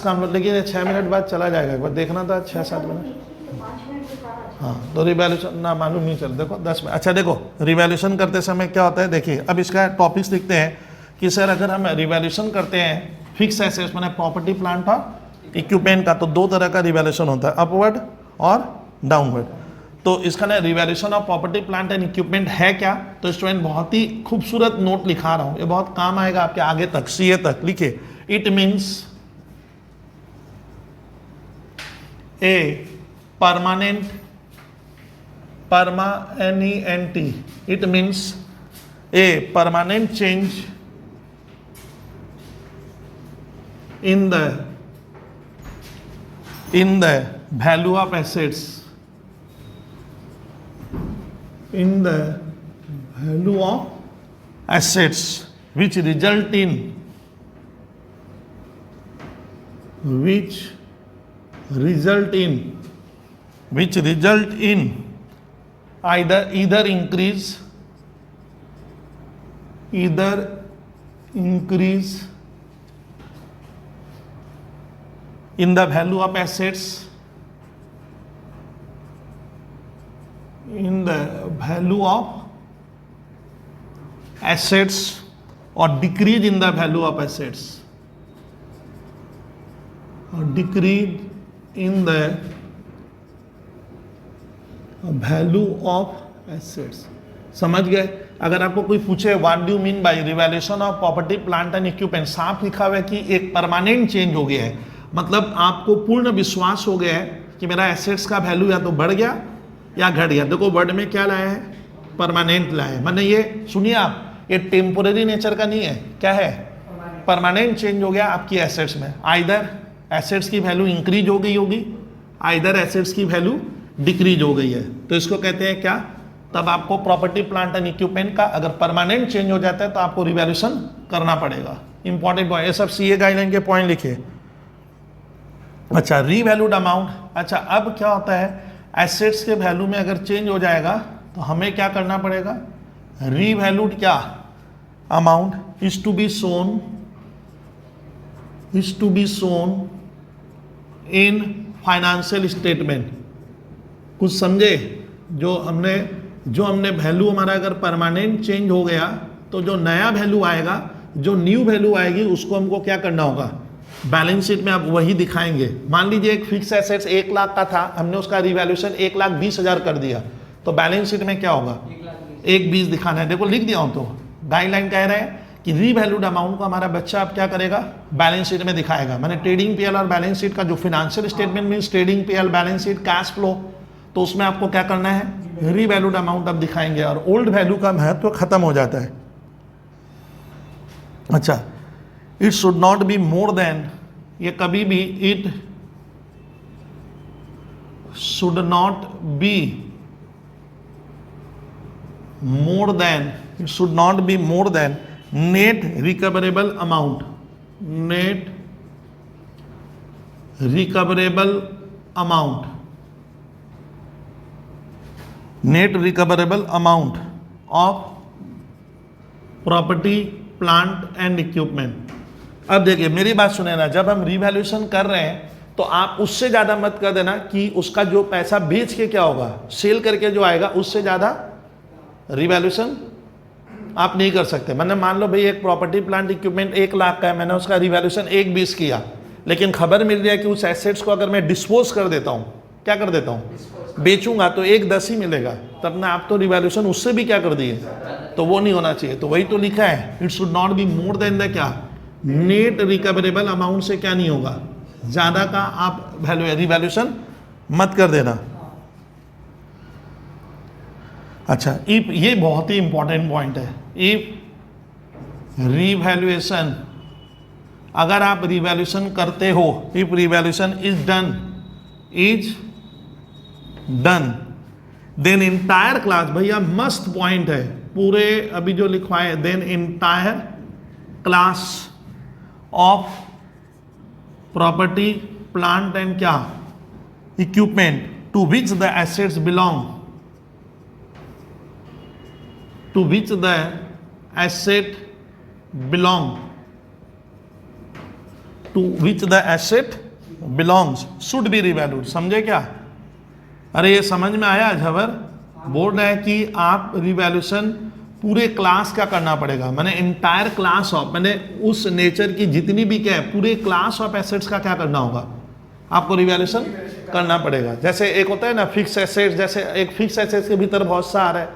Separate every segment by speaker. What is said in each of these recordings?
Speaker 1: काम लो, लेकिन 6 मिनट बाद चला जाएगा, एक बार देखना था 6-7 मिनट। हाँ तो रिवैल्यूएशन ना मालूम नहीं चल, देखो 10 मिनट। अच्छा देखो रिवैल्यूएशन करते समय क्या होता है, देखिए अब इसका टॉपिक्स लिखते हैं कि सर अगर हम रिवैल्यूएशन करते हैं फिक्स एसेट्स मैंने प्रॉपर्टी प्लांट और इक्विपमेंट का, तो 2 तरह का रिवैल्यूएशन होता है, अपवर्ड और डाउनवर्ड। तो इसका ना revaluation of property plant and equipment है क्या, तो स्टूडेंट बहुत ही खूबसूरत नोट लिखा रहा हूं, ये बहुत काम आएगा आपके आगे तक, सीए तक। लिखिए, it means a permanent, permanent, it means a permanent change in the value of assets, in the value of assets which result in either increase in the value of assets, in the value of assets, or decrease in the value of assets, or decrease in the value of assets. समझ गए? अगर आपको कोई पूछे what do mean by revaluation of property plant and equipment, साफ लिखा हुआ है कि एक परमानेंट चेंज हो गया है, मतलब आपको पूर्ण विश्वास हो गया है कि मेरा एसेट्स का वैल्यू या तो बढ़ गया या घट गया। देखो वर्ड में क्या लाया है, परमानेंट लाया है, मैंने ये सुनिए आप, ये टेम्पोररी नेचर का नहीं है, क्या है, परमानेंट चेंज हो गया आपकी एसेट्स में। आइदर एसेट्स की वैल्यू इंक्रीज हो गई होगी, आइदर एसेट्स की वैल्यू डिक्रीज हो गई है, तो इसको कहते हैं क्या, तब आपको प्रॉपर्टी प्लांट एंड इक्विपमेंट का अगर परमानेंट चेंज हो जाता है तो आपको रिवैल्यूएशन करना पड़ेगा। इंपॉर्टेंट पॉइंट, ये सब सीए गाइडलाइन के पॉइंट लिखे। अच्छा रीवैल्यूड अमाउंट, अच्छा अब क्या होता है, एसेट्स के वैल्यू में अगर चेंज हो जाएगा तो हमें क्या करना पड़ेगा, रीवैल्यूड क्या amount is to be shown in financial statement. कुछ समझे? जो हमने वैल्यू हमारा अगर परमानेंट चेंज हो गया तो जो नया वैल्यू आएगा, जो न्यू वैल्यू आएगी उसको हमको क्या करना होगा, बैलेंस शीट में आप वही दिखाएंगे। मान लीजिए एक फिक्स एसेट्स 1 लाख का था, हमने उसका रिवैल्यूएशन 1,20,000 कर दिया, तो बैलेंस शीट में क्या होगा, 1,20 दिखाना है। देखो लिख दिया हूं, तो गाइडलाइन कह रहे हैं कि रीवैल्यूड अमाउंट को हमारा बच्चा अब क्या करेगा, बैलेंस शीट में दिखाएगा। मैंने ट्रेडिंग पीएल और बैलेंस शीट का जो financial statement means trading PL, balance sheet, cash flow, तो उसमें आपको क्या करना है, रीवैल्यूड अमाउंट अब दिखाएंगे और ओल्ड वैल्यू का महत्व तो खत्म हो जाता है। अच्छा, it should not be more than, ये कभी भी it should not be more than, it should not be more than net recoverable amount, net recoverable amount, net recoverable amount of property plant and equipment. अब देखिए मेरी बात सुने ना, जब हम रिवैल्यूएशन कर रहे हैं तो आप उससे ज़्यादा मत कर देना कि उसका जो पैसा बेच के क्या होगा, सेल करके जो आएगा उससे ज़्यादा रिवैल्यूएशन आप नहीं कर सकते। मैंने मान लो भाई एक प्रॉपर्टी प्लांट इक्विपमेंट 1 लाख का है, मैंने उसका रिवैल्यूएशन 1,20 किया, लेकिन खबर मिल रही है कि उस एसेट्स को अगर मैं डिस्पोज कर देता हूँ, क्या कर देता हूँ, बेचूंगा, तो 1,10 ही मिलेगा, तब ना आप तो रिवैल्यूएशन उससे भी क्या कर दिए, तो वो नहीं होना चाहिए। तो वही तो लिखा है, it should not be more than the क्या, नेट रिकवरेबल अमाउंट से क्या नहीं होगा, ज्यादा का आप रिवैल्यूएशन मत कर देना। अच्छा, इफ, ये बहुत ही इंपॉर्टेंट पॉइंट है, इफ रिवैल्यूएशन, अगर आप रिवैल्यूएशन करते हो, if revaluation is done then entire class, भैया मस्त पॉइंट है, पूरे अभी जो लिखवाए, then entire class of property plant and क्या equipment to which the assets belong, to which the asset belong to which the asset belongs should be revalued. समझे क्या? अरे ये समझ में आया झवर? बोल रहा है कि आप रिवैल्यूशन पूरे क्लास का करना पड़ेगा, मैंने इंटायर क्लास ऑफ, मैंने उस नेचर की जितनी भी क्या है पूरे क्लास ऑफ एसेट्स का क्या करना होगा, आपको रिवैल्यूशन करना पड़ेगा। जैसे एक होता है ना फिक्स एसेट्स, जैसे एक फिक्स एसेट्स के भीतर बहुत सारा है,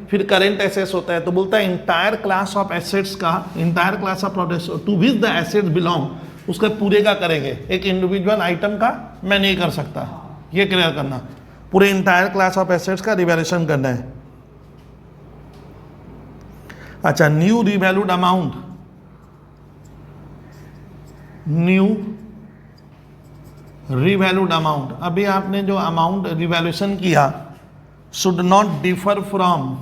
Speaker 1: फिर करेंट एसेट्स होता है, तो बोलता है इंटायर क्लास ऑफ एसेट्स का, entire class of products to which the assets belong, उसका पूरे का करेंगे, एक इंडिविजुअल आइटम का मैं नहीं कर सकता। ये क्लियर करना, पूरे इंटायर क्लास ऑफ एसेट्स का रिवैल्यूशन करना है। अच्छा, new revalued amount, new revalued amount, अभी आपने जो अमाउंट रिवैल्यूशन किया should not differ from,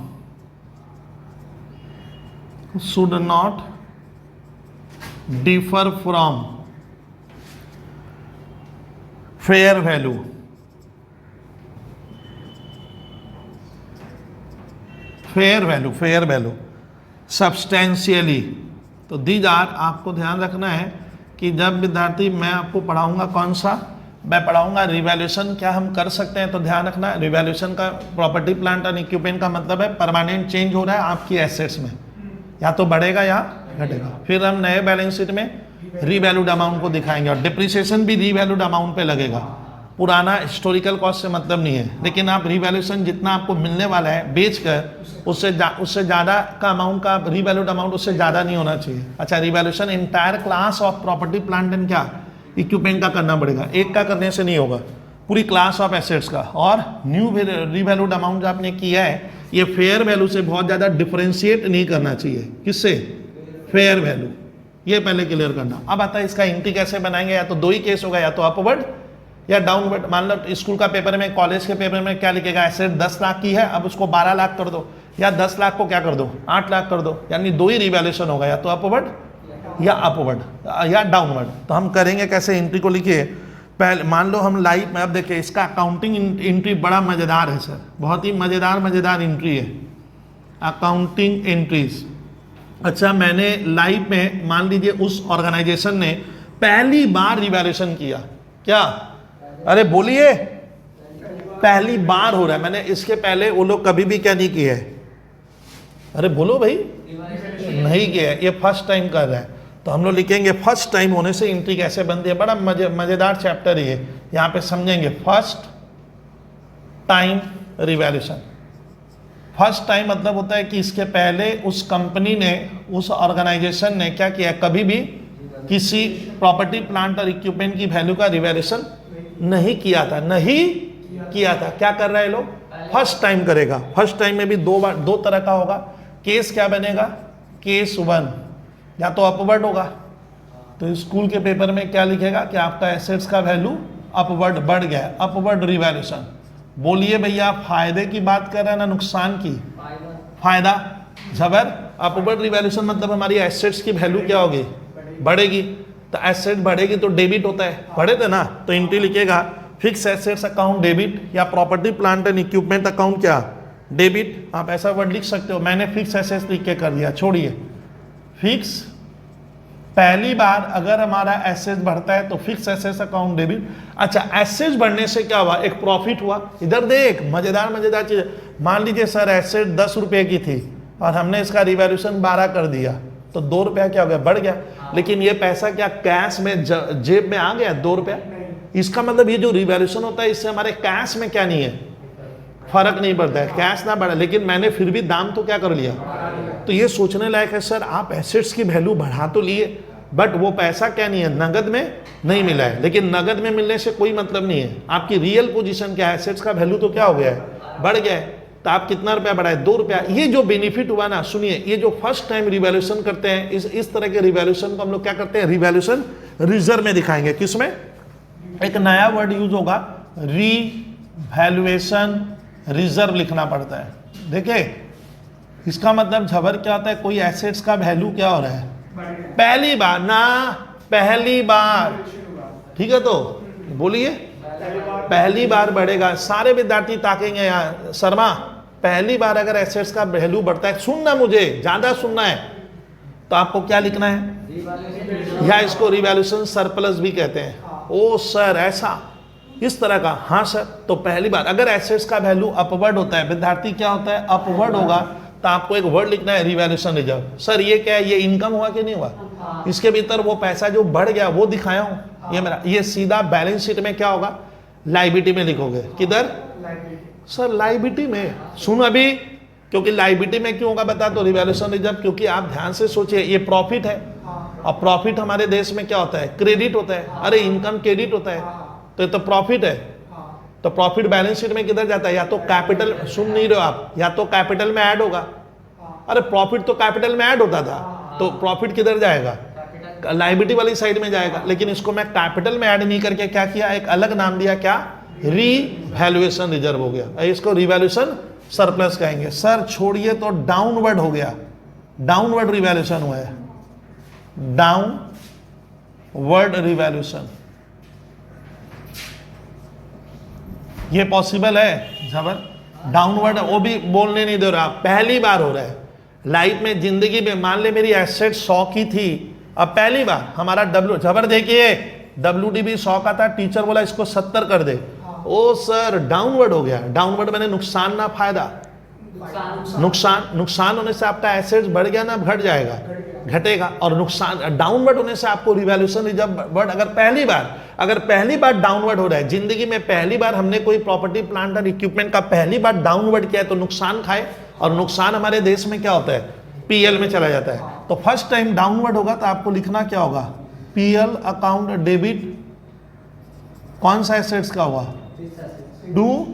Speaker 1: should not differ from fair value, fair value, fair value substantially. तो दीज आर, आपको ध्यान रखना है कि जब विद्यार्थी, मैं आपको पढ़ाऊंगा कौन सा, मैं पढ़ाऊंगा रिवैल्यूशन क्या हम कर सकते हैं, तो ध्यान रखना रिवैल्यूशन का प्रॉपर्टी प्लांट एंड इक्विपमेंट का मतलब है परमानेंट चेंज हो रहा है आपकी एसेट्स में, या तो बढ़ेगा या घटेगा। फिर हम नए बैलेंस शीट में रीवैल्यूड अमाउंट को दिखाएंगे और डिप्रिसिएशन भी रीवैल्यूड अमाउंट पे लगेगा, पुराना हिस्टोरिकल कॉस्ट से मतलब नहीं है। लेकिन आप रिवैल्यूशन जितना आपको मिलने वाला है बेच कर, उससे ज़्यादा का अमाउंट का रीवैल्यूड अमाउंट उससे ज़्यादा नहीं होना चाहिए। अच्छा, revaluation entire class of property plant and क्या इक्विपमेंट का करना पड़ेगा, एक का करने से नहीं होगा, पूरी क्लास ऑफ एसेट्स का। और न्यू रीवैल्यूड अमाउंट जो आपने किया है ये फेयर वैल्यू से बहुत ज़्यादा डिफरेंशिएट नहीं करना चाहिए। किससे? फेयर वैल्यू, ये पहले क्लियर करना। अब आता है इसका एंट्री कैसे बनाएंगे, या तो दो ही केस होगा, या तो अपवर्ड या डाउनवर्ड। मान लो स्कूल का पेपर में, कॉलेज के पेपर में क्या लिखेगा, एसेट 10 लाख की है, अब उसको 12 लाख कर दो, या 10 लाख को क्या कर दो 8 लाख कर दो, यानी दो ही रिवैल्यूएशन होगा, या तो अपवर्ड या डाउनवर्ड। तो हम करेंगे कैसे, एंट्री को लिखिए। पहले मान लो हम लाइव में, अब देखिए इसका अकाउंटिंग एंट्री बड़ा मज़ेदार है सर, बहुत ही मज़ेदार एंट्री है अकाउंटिंग एंट्रीज। अच्छा, मैंने लाइव में मान लीजिए उस ऑर्गेनाइजेशन ने पहली बार रिवैल्यूएशन किया, क्या, अरे बोलिए, पहली बार हो रहा है, मैंने इसके पहले वो लोग कभी भी क्या नहीं किए है, अरे बोलो भाई, नहीं किया है, ये फर्स्ट टाइम कर रहा है। तो हम लोग लिखेंगे फर्स्ट टाइम होने से एंट्री कैसे बनती है, बड़ा मजेदार चैप्टर है ये, यहाँ पे समझेंगे। First time revaluation, first time मतलब होता है कि इसके पहले उस कंपनी ने, उस ऑर्गेनाइजेशन ने क्या किया, कभी भी किसी प्रॉपर्टी प्लांट और इक्विपमेंट की वैल्यू का रिवैल्यूएशन नहीं किया था, नहीं किया था। क्या कर रहा है लोग, फर्स्ट टाइम करेगा। फर्स्ट टाइम में भी दो तरह का होगा। केस क्या बनेगा, केस 1, या तो अपवर्ड होगा, तो स्कूल के पेपर में क्या लिखेगा कि आपका एसेट्स का वैल्यू अपवर्ड बढ़ गया, अपवर्ड रिवैल्यूएशन। बोलिए भैया, फायदे की बात कर रहे हैं ना नुकसान की, फायदा। जबर, अपवर्ड रिवैल्यूएशन मतलब हमारी एसेट्स की वैल्यू क्या होगी, बढ़ेगी। तो एसेट बढ़ेगी तो डेबिट होता है, बढ़े थे ना, तो एंट्री लिखेगा फिक्स एसेट्स अकाउंट डेबिट, या property plant and equipment account क्या, डेबिट। आप ऐसा वर्ड लिख सकते हो, मैंने फिक्स एसेट्स लिख के कर दिया, छोड़िए फिक्स। पहली बार अगर हमारा एसेट बढ़ता है तो फिक्स एसेट्स अकाउंट डेबिट। अच्छा, एसेट्स बढ़ने से क्या हुआ, एक प्रॉफिट हुआ। इधर देख, मजेदार चीज, मान लीजिए सर एसेट 10 रुपए की थी और हमने इसका रिवैल्यूएशन 12 कर दिया, तो 2 रुपया क्या हो गया, बढ़ गया। लेकिन ये पैसा क्या कैश में जेब में आ गया, 2 रुपया। इसका मतलब ये जो रिवैल्यूएशन होता है इससे हमारे कैश में क्या नहीं है, फर्क नहीं पड़ता है, कैश ना बढ़ा, लेकिन मैंने फिर भी दाम तो क्या कर लिया। तो ये सोचने लायक है सर, आप एसेट्स की वैल्यू बढ़ा तो लिए, बट वो पैसा क्या नहीं है, नगद में नहीं मिला है। लेकिन नगद में मिलने से कोई मतलब नहीं है, आपकी रियल पोजीशन क्या है, एसेट्स का वैल्यू तो क्या हो गया है, बढ़ गया है। तो आप कितना रुपया बढ़ाए, 2 रुपया। ये जो बेनिफिट हुआ ना, सुनिए, ये जो फर्स्ट टाइम रिवैल्यूएशन करते हैं, इस तरह के रिवैल्यूएशन को हम लोग क्या करते हैं, रिवैल्यूएशन रिजर्व में दिखाएंगे। किसमें, एक नया वर्ड यूज होगा, रीवैल्यूएशन रिजर्व लिखना पड़ता है। देखिए इसका मतलब झबर क्या होता है, कोई एसेट्स का वैल्यू क्या हो रहा है, पहली बार ना, पहली बार, ठीक है। तो बोलिए, पहली बार बढ़ेगा। सारे विद्यार्थी ताकेंगे यहाँ, शर्मा पहली बार अगर एसेट्स का वैल्यू बढ़ता है, सुनना, मुझे ज्यादा सुनना है, तो आपको क्या लिखना है, या इसको रिवैल्यूएशन सरप्लस भी कहते हैं। ओ सर ऐसा, इस तरह का। हाँ सर, तो पहली बार अगर एसेट्स का वैल्यू अपवर्ड होता है, विद्यार्थी क्या होता है, अपवर्ड होगा, तो आपको एक वर्ड लिखना है रिवैल्यूएशन रिजर्व। सर ये क्या है, ये इनकम हुआ कि नहीं हुआ, इसके भीतर वो पैसा जो बढ़ गया वो दिखाया हूं, ये मेरा, ये सीधा बैलेंस शीट में क्या होगा, लायबिलिटी में लिखोगे। किधर सर, लायबिलिटी में। सुन अभी, क्योंकि लायबिलिटी में क्यों होगा बता तो रिवैल्यूएशन रिजर्व, क्योंकि आप ध्यान से सोचिए ये प्रॉफिट है, और प्रॉफिट हमारे देश में क्या होता है, क्रेडिट होता है। अरे इनकम क्रेडिट होता है, तो ये तो प्रॉफिट है। तो प्रॉफिट बैलेंस शीट में किधर जाता है, या तो कैपिटल, सुन नहीं रहे हो आप, या तो कैपिटल में ऐड होगा। अरे प्रॉफिट तो कैपिटल में ऐड होता था, तो प्रॉफिट किधर जाएगा, लायबिलिटी वाली साइड में जाएगा। लेकिन इसको मैं कैपिटल में ऐड नहीं करके क्या किया, एक अलग नाम दिया, क्या, रिवैल्यूएशन रिजर्व हो गया। इसको रिवैल्यूएशन सरप्लस कहेंगे। सर छोड़िए, तो डाउनवर्ड हो गया, डाउनवर्ड रिवैल्यूएशन हुआ है, डाउनवर्ड रिवैल्यूएशन, ये पॉसिबल है जबर, डाउनवर्ड, वो भी बोलने नहीं दे रहा, पहली बार हो रहा है लाइफ में, जिंदगी में। मान ले मेरी एसेट 100 की थी, अब पहली बार हमारा डब्ल्यू, जबर देखिए WDB 100 का था, टीचर बोला इसको 70 कर दे। ओ सर डाउनवर्ड हो गया, डाउनवर्ड मैंने नुकसान ना फायदा, नुकसान होने से आपका एसेट्स बढ़ गया ना घट जाएगा, घटेगा। और नुकसान डाउनवर्ड होने से आपको रिवैल्यूएशन रिजर्व बढ़, अगर पहली बार डाउनवर्ड हो रहा है जिंदगी में, पहली बार हमने कोई प्रॉपर्टी प्लांट और इक्विपमेंट का पहली बार डाउनवर्ड किया है, तो नुकसान खाए, और नुकसान हमारे देश में क्या होता है, PL में चला जाता है। तो फर्स्ट टाइम डाउनवर्ड होगा तो आपको लिखना क्या होगा, PL अकाउंट डेबिट, कौन सा एसेट्स का हुआ, टू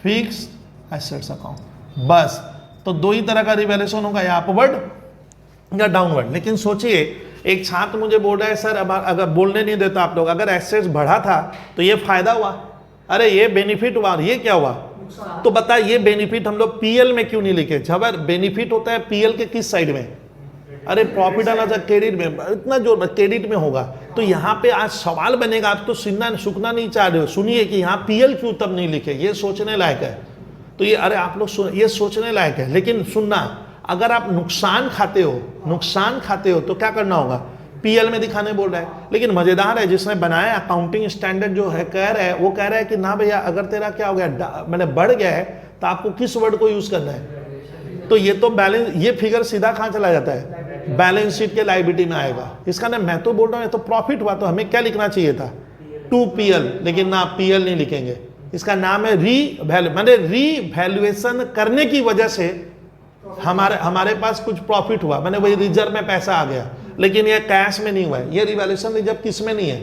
Speaker 1: फिक्स एसेट्स अकाउंट, बस। तो दो ही तरह का रिवैल्यूएशन होगा, या अपवर्ड या डाउनवर्ड। लेकिन सोचिए एक छात्र मुझे बोल रहा है सर, अब अगर बोलने नहीं देता आप लोग, अगर एसेट्स बढ़ा था तो ये फायदा हुआ, अरे ये बेनिफिट हुआ, ये क्या हुआ, तो बता ये बेनिफिट हम लोग PL में क्यों नहीं लिखे। जबर बेनिफिट होता है PL के किस साइड में, अरे प्रॉफिट आना था क्रेडिट में, इतना जो क्रेडिट में होगा। तो यहाँ पे आज सवाल बनेगा, आप तो सुनना नहीं चाह रहे हो, सुनिए कि यहाँ PL क्यों तब नहीं लिखे, ये सोचने लायक है। तो ये, अरे आप लोग ये सोचने लायक है। लेकिन सुनना, अगर आप नुकसान खाते हो तो क्या करना होगा, PL में दिखाने बोल रहा है। लेकिन मजेदार है, जिसने बनाया अकाउंटिंग स्टैंडर्ड जो है कह रहा है, वो कह रहा है कि ना भैया अगर तेरा क्या हो गया, मैंने बढ़ गया है, तो आपको किस वर्ड को यूज करना है। तो ये तो बैलेंस, ये फिगर सीधा कहाँ चला जाता है, बैलेंस शीट के लायबिलिटी में आएगा। इसका ना, मैं तो बोल रहा हूँ ये तो प्रॉफिट हुआ, तो हमें क्या लिखना चाहिए था, 2PL, लेकिन ना PL नहीं लिखेंगे। इसका नाम है रिवैल्यूएशन करने की वजह से हमारे पास कुछ प्रॉफिट हुआ, मैंने वही रिजर्व में पैसा आ गया, लेकिन ये कैश में नहीं हुआ है। ये रिवैल्यूएशन रिजर्व किस में नहीं है,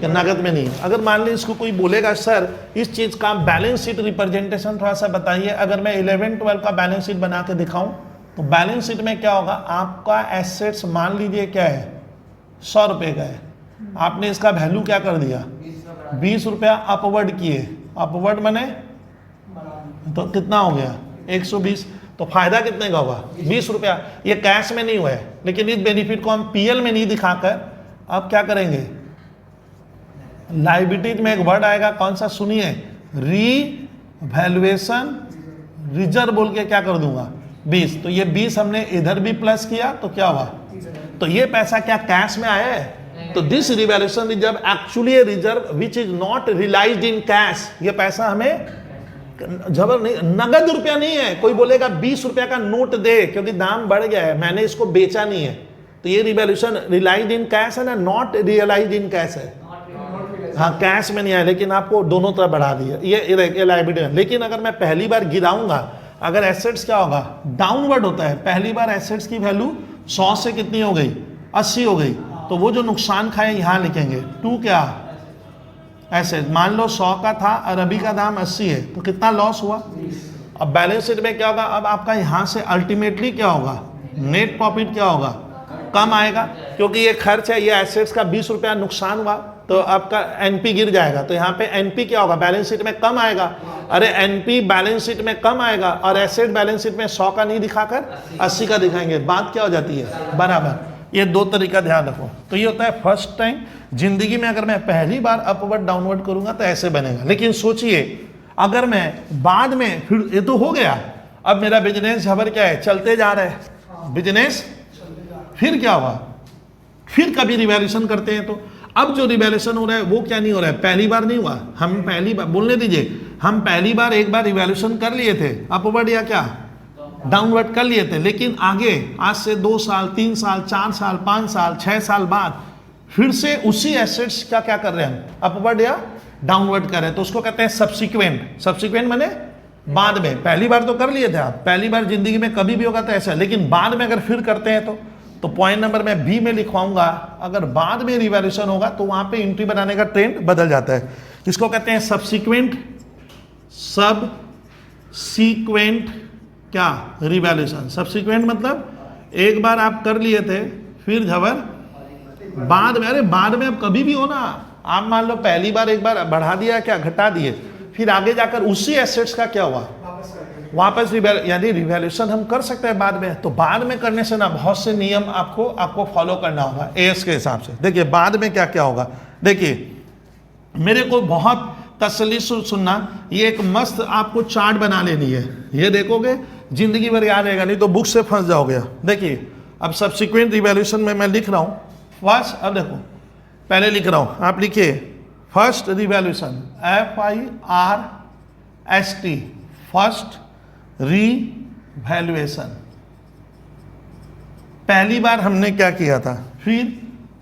Speaker 1: नगद में नहीं है। अगर मान ली इसको कोई बोलेगा सर इस चीज का बैलेंस शीट रिप्रेजेंटेशन थोड़ा सा बताइए, अगर मैं 11-12 का बैलेंस शीट बना के दिखाऊं, तो बैलेंस शीट में क्या होगा, आपका एसेट्स मान लीजिए क्या है, 100 रुपए का है, आपने इसका वैल्यू क्या कर दिया, 20 रुपया अपवर्ड किए, अपवर्ड मैंने तो कितना हो गया 120, तो फायदा कितने का होगा 20 रुपया। ये कैश में नहीं हुआ है, लेकिन इस बेनिफिट को हम PL में नहीं दिखाकर अब क्या करेंगे, लायबिलिटीज में एक वर्ड आएगा, कौन सा सुनिए, रिवैल्यूएशन रिजर्व बोल के क्या कर दूंगा 20। तो ये 20 हमने इधर भी प्लस किया तो क्या हुआ, तो ये पैसा क्या कैश में आया है। तो this revaluation reserve actually reserve which is not realised in cash. ये पैसा हमें जबर नहीं, नगद रुपया नहीं है। कोई बोलेगा 20 रुपया का नोट दे क्योंकि दाम बढ़ गया है, मैंने इसको बेचा नहीं है, तो ये रिवैल्यूएशन रियलाइज्ड इन कैश है ना, नॉट रियलाइज्ड इन कैश है। हाँ कैश में नहीं आया, लेकिन आपको दोनों तरफ बढ़ा दिया, ये लायबिलिटी। लेकिन अगर मैं पहली बार गिराऊंगा, अगर एसेट्स क्या होगा, डाउनवर्ड होता है, पहली बार एसेट्स की वैल्यू 100 से कितनी हो गई, 80 हो गई, तो वो जो नुकसान खाए यहाँ लिखेंगे 2 क्या एसेट, मान लो 100 का था और अभी का दाम 80 है, तो कितना लॉस हुआ। अब बैलेंस शीट में क्या होगा, अब आपका यहाँ से अल्टीमेटली क्या होगा, नेट प्रॉफिट क्या होगा, कम आएगा, क्योंकि ये खर्च है, ये एसेट्स का 20 रुपया नुकसान हुआ, तो आपका NP गिर जाएगा, तो यहाँ पे NP क्या होगा, बैलेंस शीट में कम आएगा। अरे NP बैलेंस शीट में कम आएगा और एसेट बैलेंस शीट में 100 का नहीं दिखाकर 80 का दिखाएंगे, बात क्या हो जाती है बराबर। ये दो तरीका ध्यान रखो। तो ये होता है फर्स्ट टाइम जिंदगी में, अगर मैं पहली बार अपवर्ड डाउनवर्ड करूंगा तो ऐसे बनेगा। लेकिन सोचिए अगर मैं बाद में, फिर ये तो हो गया, अब मेरा बिजनेस झबर क्या है, चलते जा रहा है बिजनेस, फिर क्या हुआ, फिर कभी रिवैल्यूएशन करते हैं तो अब जो रिवैल्यूएशन हो रहा है वो क्या नहीं हो रहा है, पहली बार नहीं हुआ, हम पहली बार बोलने दीजिए, हम पहली बार एक बार रिवैल्यूएशन कर लिए थे अपवर्ड या क्या डाउनवर्ड कर लिए थे, लेकिन आगे आज से 2 साल 3 साल 4 साल 5 साल 6 साल बाद फिर से उसी एसेट्स का क्या कर रहे हैं हम, अपवर्ड या डाउनवर्ड कर रहे हैं, तो उसको कहते हैं सब्सिक्वेंट। सब्सिक्वेंट माने बाद में, पहली बार तो कर लिए थे आप, पहली बार जिंदगी में कभी भी होगा तो ऐसा, लेकिन बाद में अगर फिर करते हैं तो पॉइंट नंबर मैं बी में लिखवाऊंगा, अगर बाद में रिवैल्यूएशन होगा तो वहां पे एंट्री बनाने का ट्रेंड बदल जाता है। इसको कहते हैं सब्सिक्वेंट, सबसीक्वेंट क्या रिवैल्यूएशन। सब्सिक्वेंट मतलब एक बार आप कर लिए थे फिर झबर बाद में, अरे बाद में अब कभी भी हो ना, आप मान लो पहली बार एक बार बढ़ा दिया क्या घटा दिए, फिर आगे जाकर उसी एसेट्स का क्या हुआ वापस यानी रिवैल्यूएशन हम कर सकते हैं बाद में। तो बाद में करने से ना बहुत से नियम आपको फॉलो करना होगा एएस के हिसाब से। देखिए बाद में क्या क्या होगा, देखिए मेरे को बहुत तसल्ली से सुनना, ये एक मस्त आपको चार्ट बना लेनी है, ये देखोगे जिंदगी भर याद रहेगा, नहीं तो बुक से फंस जाओगे। देखिए अब सब्सिक्वेंट रिवैल्यूएशन में मैं लिख रहा हूँ फर्स्ट, अब देखो पहले लिख रहा हूँ, आप लिखिए first revaluation FIRST, first revaluation, पहली बार हमने क्या किया था। फिर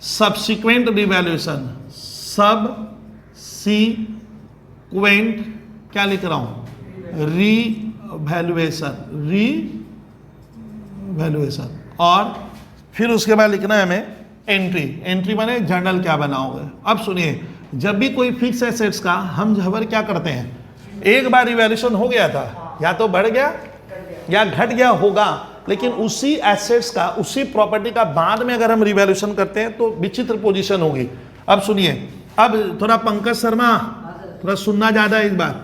Speaker 1: सब्सिक्वेंट रिवैल्यूएशन, सबसीक्वेंट क्या लिख रहा हूं रिवैल्यूएशन, रिवैल्यूएशन, और फिर उसके बाद लिखना है हमें एंट्री। एंट्री माने जर्नल क्या बनाओगे। अब सुनिए, जब भी कोई फिक्स एसेट्स का हम झबर क्या करते हैं, एक बार रिवैल्यूएशन हो गया था, या तो बढ़ गया या घट गया होगा, लेकिन उसी एसेट्स का उसी प्रॉपर्टी का बाद में अगर हम रिवैल्यूएशन करते हैं तो विचित्र पोजीशन होगी। अब सुनिए, अब थोड़ा पंकज शर्मा थोड़ा सुनना ज्यादा इस बार,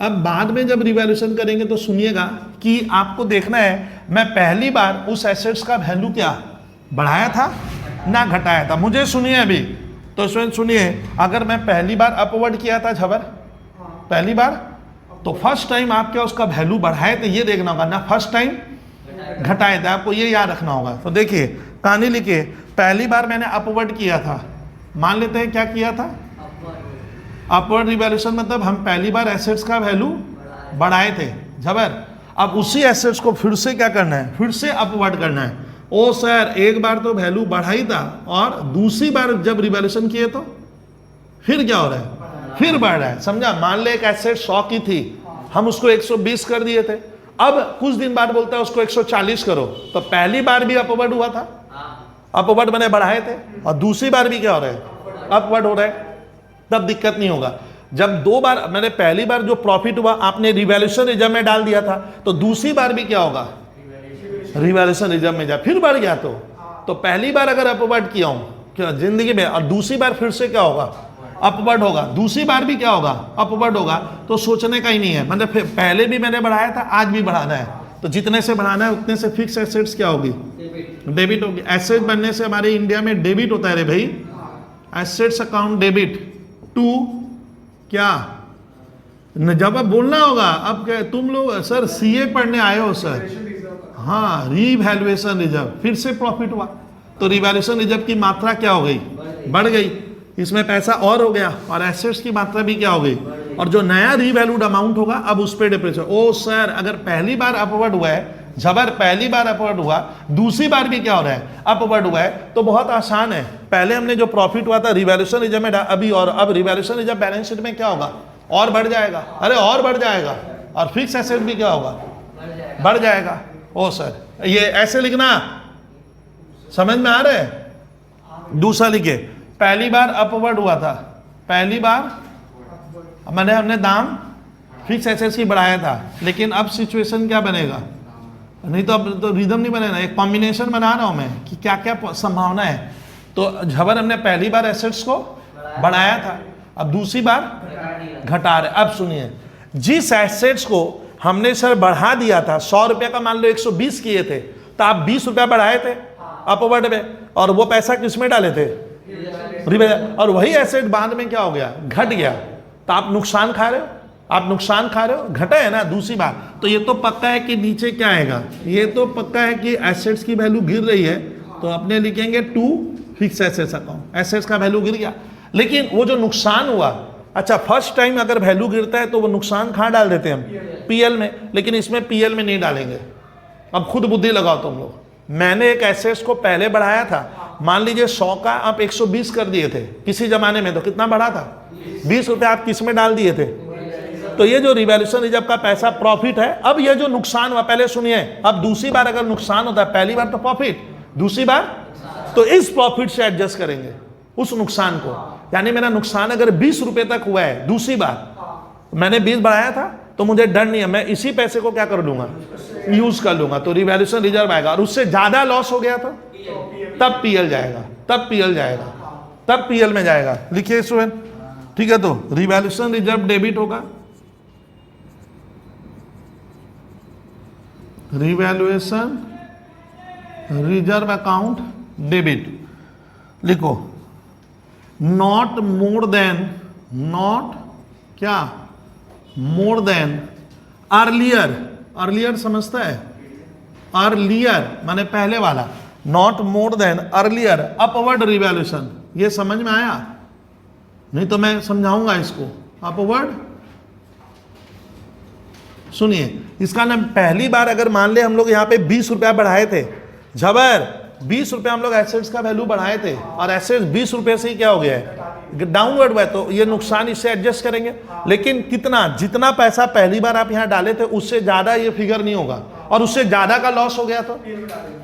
Speaker 1: अब बाद में जब रिवैल्यूएशन करेंगे तो सुनिएगा कि आपको देखना है मैं पहली बार उस एसेट्स का वैल्यू क्या बढ़ाया था ना घटाया था। मुझे सुनिए अभी तो इसमें सुनिए, अगर मैं पहली बार अपवर्ड किया था झबर पहली बार, तो फर्स्ट टाइम आप क्या उसका वैल्यू बढ़ाए थे ये देखना होगा ना, फर्स्ट टाइम घटाए थे, आपको ये याद रखना होगा। तो देखिए कहानी लिखिए, पहली बार मैंने अपवर्ड किया था, मान लेते हैं क्या किया था अपवर्ड रिवैल्यूएशन, मतलब हम पहली बार एसेट्स का वैल्यू बढ़ाए थे झबर, अब उसी एसेट्स को फिर से क्या करना है, फिर से अपवर्ड करना है। ओ सर एक बार तो वैल्यू बढ़ाई था और दूसरी बार जब रिवैल्यूएशन किए तो फिर क्या हो रहा है, फिर बढ़ रहा है। समझा, मान ले एक एसेट 100 की थी, हम उसको 120 कर दिए थे, अब कुछ दिन बाद बोलता है उसको 140 करो, तो पहली बार भी अपवर्ड हुआ था, अपवर्ड मैंने बढ़ाए थे, और दूसरी बार भी क्या हो रहा है अपवर्ड हो रहा है, तब दिक्कत नहीं होगा। जब 2 बार मैंने पहली बार जो प्रॉफिट हुआ आपने रिवैल्यूएशन रिजर्व में डाल दिया था, तो दूसरी बार भी क्या होगा रिवैल्यूएशन रिजर्व में जा, फिर बढ़ गया तो पहली बार अगर अपवर्ड किया हूं क्या जिंदगी में, और दूसरी बार फिर से क्या होगा अपवर्ड होगा, दूसरी बार भी क्या होगा अपवर्ड होगा, तो सोचने का ही नहीं है। मतलब पहले भी मैंने बढ़ाया था, आज भी बढ़ाना है, तो जितने से बढ़ाना है उतने से फिक्स एसेट्स क्या होगी डेबिट होगी। एसेट बनने से हमारे इंडिया में डेबिट होता है रे भाई, एसेट्स अकाउंट डेबिट टू क्या जब अब बोलना होगा। अब क्या तुम लोग सर सीए पढ़ने आए हो सर, हाँ रिवैल्यूएशन रिजर्व, फिर से प्रॉफिट हुआ तो रिवैल्यूएशन रिजर्व की मात्रा क्या हो गई बढ़ गई, इसमें पैसा और हो गया, और एसेट्स की मात्रा भी क्या हो गई, और जो नया रीवैल्यूड अमाउंट होगा अब उस पर डिप्रेशन। ओ सर अगर पहली बार अपवर्ड हुआ है झबर, पहली बार अपवर्ड हुआ, दूसरी बार भी क्या हो रहा है अपवर्ड हुआ है, तो बहुत आसान है। पहले हमने जो प्रॉफिट हुआ था रिवैल्यूएशन रिजर्व में अभी, और अब रिवैल्यूएशन रिजर्व बैलेंस शीट में क्या होगा और बढ़ जाएगा, अरे और बढ़ जाएगा, और फिक्स एसेट भी क्या होगा बढ़ जाएगा। ओ सर ये ऐसे लिखना, समझ में आ रहा है। दूसरा लिखे, पहली बार अपवर्ड हुआ था, पहली बार मैंने हमने दाम फिक्स एसेट्स की बढ़ाया था, लेकिन अब सिचुएशन क्या बनेगा, नहीं तो अब तो रिदम नहीं बनेगा, एक कॉम्बिनेशन बना रहा हूं मैं कि क्या क्या संभावना है। तो झबर हमने पहली बार एसेट्स को बढ़ाया था, अब दूसरी बार घटा रहे। अब सुनिए, जिस एसेट्स को हमने सर बढ़ा दिया था 100 रुपये का मान लो 120 किए थे, तो आप 20 रुपया बढ़ाए थे अपवर्ड में, और वो पैसा किस में डाले थे और वही एसेट बाद में क्या हो गया घट गया, तो आप नुकसान खा रहे हो, आप नुकसान खा रहे हो, घटा है ना दूसरी बार। तो ये तो पक्का है कि नीचे क्या आएगा, ये तो पक्का है कि एसेट्स की वैल्यू गिर रही है, तो अपने लिखेंगे to fix assets account, assets का वैल्यू गिर गया, लेकिन वो जो नुकसान हुआ, अच्छा फर्स्ट टाइम अगर वैल्यू गिरता है तो वो नुकसान कहाँ डाल देते हैं हम, पीएल में, लेकिन इसमें पीएल में नहीं डालेंगे। अब खुद बुद्धि लगाओ तुम लोग। मैंने एक एसेट्स को पहले बढ़ाया था, मान लीजिए 100 का आप 120 कर दिए थे किसी जमाने में, तो कितना बढ़ा था, 20 रुपए आप किस में डाल दिए थे, तो ये जो रिवैल्यूएशन रिजर्व का पैसा प्रॉफिट है। अब ये जो नुकसान हुआ, पहले सुनिए, अब दूसरी बार अगर नुकसान होता है, पहली बार तो प्रॉफिट, दूसरी बार तो इस प्रॉफिट से एडजस्ट करेंगे उस नुकसान को। यानी मेरा नुकसान अगर 20 रुपए तक हुआ है, दूसरी बार मैंने 20 बढ़ाया था, तो मुझे डर नहीं है, मैं इसी पैसे को क्या कर लूंगा, यूज कर लूंगा, तो रिवैल्यूएशन रिजर्व आएगा। और उससे ज्यादा लॉस हो गया तो तब पीएल जाएगा, तब पीएल जाएगा, तब पीएल में जाएगा। लिखिए स्टूडेंट, ठीक है। तो रिवैल्यूएशन रिजर्व डेबिट होगा, रिवैल्यूएशन रिजर्व अकाउंट डेबिट, लिखो नॉट मोर देन, नॉट क्या, मोर देन अर्लियर, अर्लियर समझता है, अर्लियर माने पहले वाला, not more than earlier upward revaluation. ये समझ में आया? नहीं तो मैं समझाऊंगा इसको। अपवर्ड, सुनिए इसका नाम, पहली बार अगर मान ले हम लोग यहाँ पे 20 रुपया बढ़ाए थे, जबर 20 रुपया हम लोग एसेट्स का वैल्यू बढ़ाए थे, और एसेट्स 20 रुपये से ही क्या हो गया है, डाउनवर्ड हुआ है, तो ये नुकसान इससे एडजस्ट करेंगे। लेकिन कितना, जितना पैसा पहली बार आप यहाँ डाले थे उससे ज्यादा ये फिगर नहीं होगा, और उससे ज्यादा का लॉस हो गया तो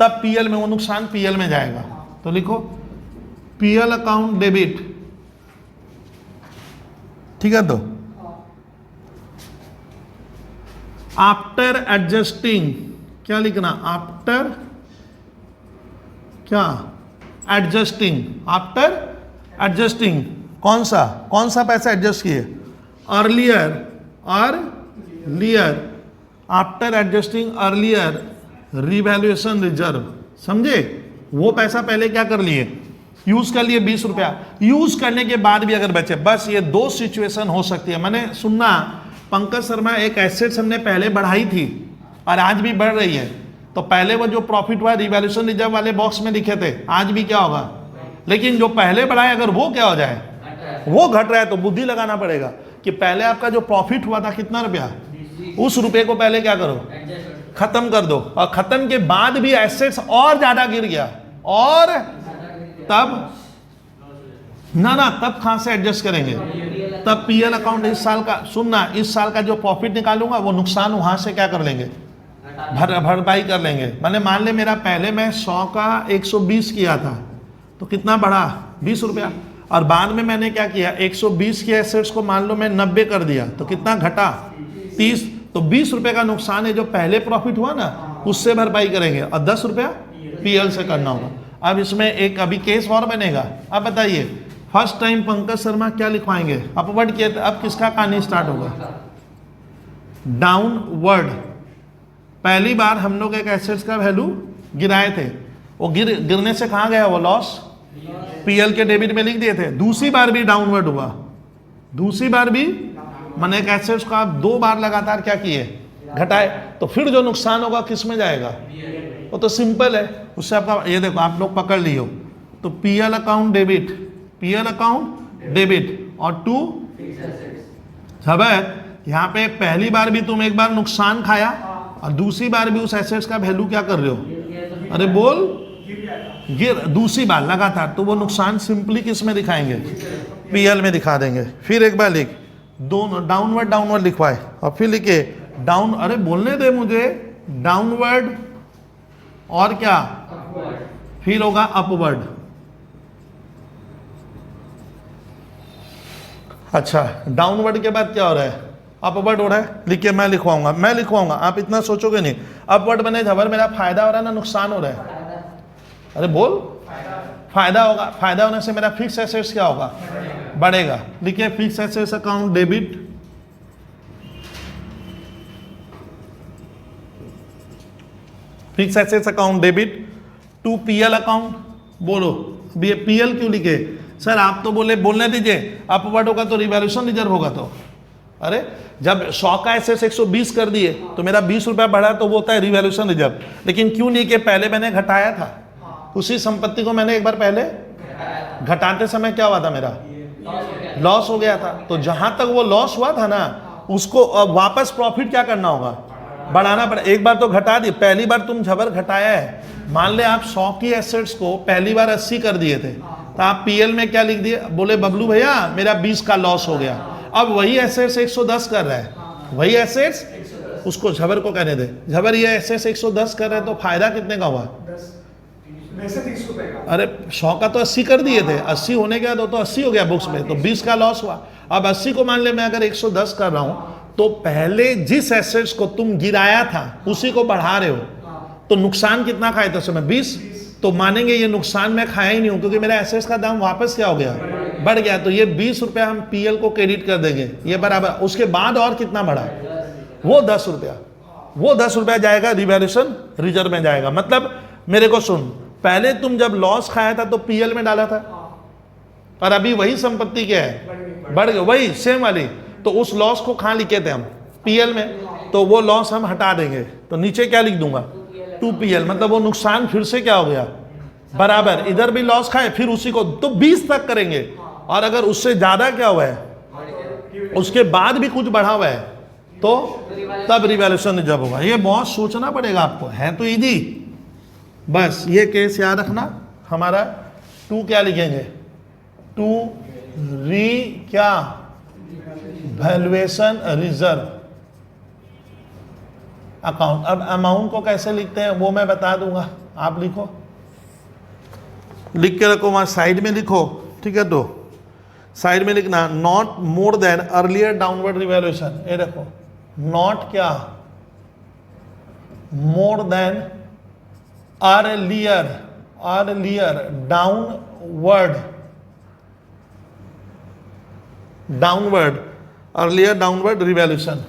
Speaker 1: तब पीएल में, वो नुकसान पीएल में जाएगा। तो लिखो पीएल अकाउंट डेबिट, ठीक है। तो आफ्टर एडजस्टिंग, क्या लिखना, आफ्टर क्या, एडजस्टिंग, आफ्टर एडजस्टिंग, कौन सा पैसा एडजस्ट किए, earlier, earlier, after adjusting earlier revaluation reserve, समझे? वो पैसा पहले क्या कर लिए, यूज कर लिए 20 रुपया, यूज करने के बाद भी अगर बचे, बस ये दो सिचुएशन हो सकती है। मैंने सुनना पंकज शर्मा, एक एसेट्स हमने पहले बढ़ाई थी और आज भी बढ़ रही है, तो पहले वो जो प्रॉफिट हुआ रिवैल्यूएशन रिजर्व वाले बॉक्स में लिखे थे, आज भी क्या होगा, लेकिन जो पहले बढ़ाए अगर वो क्या हो जाए, वो घट रहा है, तो बुद्धि लगाना पड़ेगा कि पहले आपका जो प्रॉफिट हुआ था कितना रुपया, उस रुपए को पहले क्या करो, खत्म कर दो, और खत्म के बाद भी एसेट्स और ज्यादा गिर गया, और तब ना तब कहां से एडजस्ट करेंगे, तब पीएल अकाउंट इस साल का, सुनना, इस साल का जो प्रॉफिट निकालूंगा वो नुकसान वहां से क्या कर लेंगे, भरपाई कर लेंगे। मैंने मान ले मेरा पहले मैं 100 का 120 किया था, तो कितना बढ़ा, 20 रुपया, और बाद में मैंने क्या किया, 120 के एसेट्स को मान लो मैं 90 कर दिया, तो कितना घटा, 30, तो 20 रुपए का नुकसान है जो पहले प्रॉफिट हुआ ना, उससे भरपाई करेंगे, और 10 रुपया पीएल से करना होगा। अब इसमें एक अभी केस और बनेगा। अब बताइए, फर्स्ट टाइम पंकज शर्मा क्या लिखवाएंगे, अपवर्ड किए, अब किसका कहानी स्टार्ट होगा, डाउनवर्ड। पहली बार हम लोग एक एसेट्स का वैल्यू गिराए थे, वो गिरने से कहाँ गया, वो लॉस पीएल के डेबिट में लिख दिए थे। दूसरी बार भी डाउनवर्ड हुआ, दूसरी बार भी मैंने एक एसेट्स को आप 2 बार लगातार क्या किए, घटाए, तो फिर जो नुकसान होगा किस में जाएगा, वो तो सिंपल है, उससे आपका, ये देखो आप लोग पकड़ लियो, तो PL account debit, PL account debit, और टू सब है। यहाँ पे पहली बार भी तुम एक बार नुकसान खाया, और दूसरी बार भी उस एसेट्स का वैल्यू क्या कर रहे हो, अरे बोल, गिर, दूसरी बार लगातार, तो वो नुकसान सिंपली किस में दिखाएंगे, पीएल में दिखा देंगे। फिर एक बार लिख, दोनों डाउनवर्ड डाउनवर्ड लिखवाए, और फिर लिखे डाउन, अरे बोलने दे मुझे, डाउनवर्ड और क्या, फिर होगा अपवर्ड। अच्छा, डाउनवर्ड के बाद क्या हो रहा है, अपवर्ड हो रहा है, लिखिए, मैं लिखवाऊंगा, आप इतना सोचोगे नहीं। अपवर्ड बने जबर, मेरा फायदा हो रहा है ना नुकसान हो रहा है, अरे बोल, फायदा होगा, फायदा होने से मेरा फिक्स एसेट्स क्या होगा, बढ़ेगा। लिखिए fix assets account debit, fix assets account debit to PL account. बोलो ये पीएल क्यों लिखे, सर आप तो बोले, बोलने दीजिए, अपवर्ड होगा तो रिवैल्यूएशन रिजर्व होगा, तो अरे जब 100 का एसेट्स 120 कर दिए तो मेरा 20 रुपया बढ़ा, तो वो होता है रिवैल्यूएशन रिजर्व। लेकिन क्यों नहीं कि पहले मैंने घटाया था, उसी संपत्ति को मैंने एक बार पहले घटाते समय क्या हुआ था मेरा, लॉस हो गया था। तो जहां तक वो लॉस हुआ था ना, उसको अब वापस प्रॉफिट क्या करना होगा, बढ़ाना पड़े। एक बार तो घटा दिए, पहली बार तुम झबर घटाया है, मान ले आप 100 की एसेट्स को पहली बार 80 कर दिए थे, तो आप पीएल में क्या लिख दिए, बोले बबलू भैया मेरा 20 का लॉस हो गया। अब वही एसेट्स 110 कर रहा है, वही एसेट्स, उसको झबर को कहने दे, झबर ये एसेट्स 110 कर रहे हैं, तो फायदा कितने का हुआ, अरे 100 का तो 80 कर दिए थे, 80 होने के बाद तो 80 हो गया बुक्स में, तो 20 का लॉस हुआ। अब 80 को मान ले मैं अगर 110 कर रहा हूं, तो पहले जिस एसेट्स को तुम गिराया था उसी को बढ़ा रहे हो, तो नुकसान कितना खाए थे उसमें, 20। तो मानेंगे ये नुकसान मैं खाया ही नहीं हूं, क्योंकि मेरा एसेट्स का दाम वापस क्या हो गया, बढ़ गया। तो ये 20 रुपया हम पीएल को क्रेडिट कर देंगे, ये बराबर। उसके बाद और कितना बढ़ा, वो 10 रुपया, वो 10 रुपया जाएगा रिवैल्यूएशन रिजर्व में जाएगा। मतलब मेरे को सुन, पहले तुम जब लॉस खाया था तो पीएल में डाला था, और अभी वही संपत्ति क्या है, बढ़ गई, वही सेम वाली। तो उस लॉस को कहाँ लिखे थे हम, पीएल में, तो वो लॉस हम हटा देंगे, तो नीचे क्या लिख दूंगा, 2PL। मतलब वो नुकसान फिर से क्या हो गया, बराबर। इधर भी लॉस खाए, फिर उसी को तो 20 तक करेंगे, और अगर उससे ज्यादा क्या हुआ है, उसके बाद भी कुछ बढ़ा हुआ है, तो तब रिवैल्यूएशन रिजर्व होगा। ये बहुत सोचना पड़ेगा आपको, है तो इजी। बस ये केस याद रखना, हमारा 2 क्या लिखेंगे, 2 क्या वैल्यूएशन रिजर्व अकाउंट। अब अमाउंट को कैसे लिखते हैं वो मैं बता दूंगा, आप लिखो, लिख के रखो, वहां साइड में लिखो, ठीक है। तो साइड में लिखना not more than earlier downward revaluation, ये देखो नॉट क्या, more than earlier downward earlier downward revaluation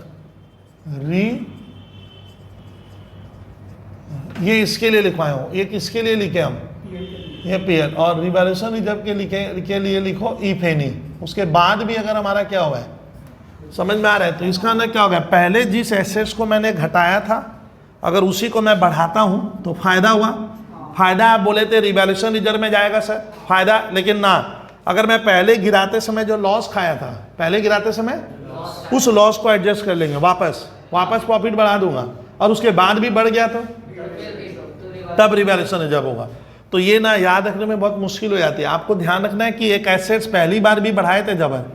Speaker 1: ये इसके लिए लिखवाए हो, ये किसके लिए लिखे हम, ये पीएल। और रिवैल्यूएशन रिजर्व के लिए लिखो इफ एनी। उसके बाद भी अगर हमारा क्या हुआ है, समझ में आ रहा है, तो इसका अंदर क्या हो गया, पहले जिस एसेट्स को मैंने घटाया था अगर उसी को मैं बढ़ाता हूं तो फायदा हुआ। फायदा आप बोले थे रिवैल्यूएशन रिजर्व में जाएगा सर फायदा, लेकिन ना, अगर मैं पहले गिराते समय जो लॉस खाया था, पहले गिराते समय उस लॉस को एडजस्ट कर लेंगे, वापस प्रॉफिट बढ़ा दूंगा, और उसके बाद भी बढ़ गया तो तब रिवैल्यूएशन रिजर्व होगा। तो ये ना याद रखने में बहुत मुश्किल हो जाती है। आपको ध्यान रखना है कि एक एसेट्स पहली बार भी बढ़ाए थे जबर,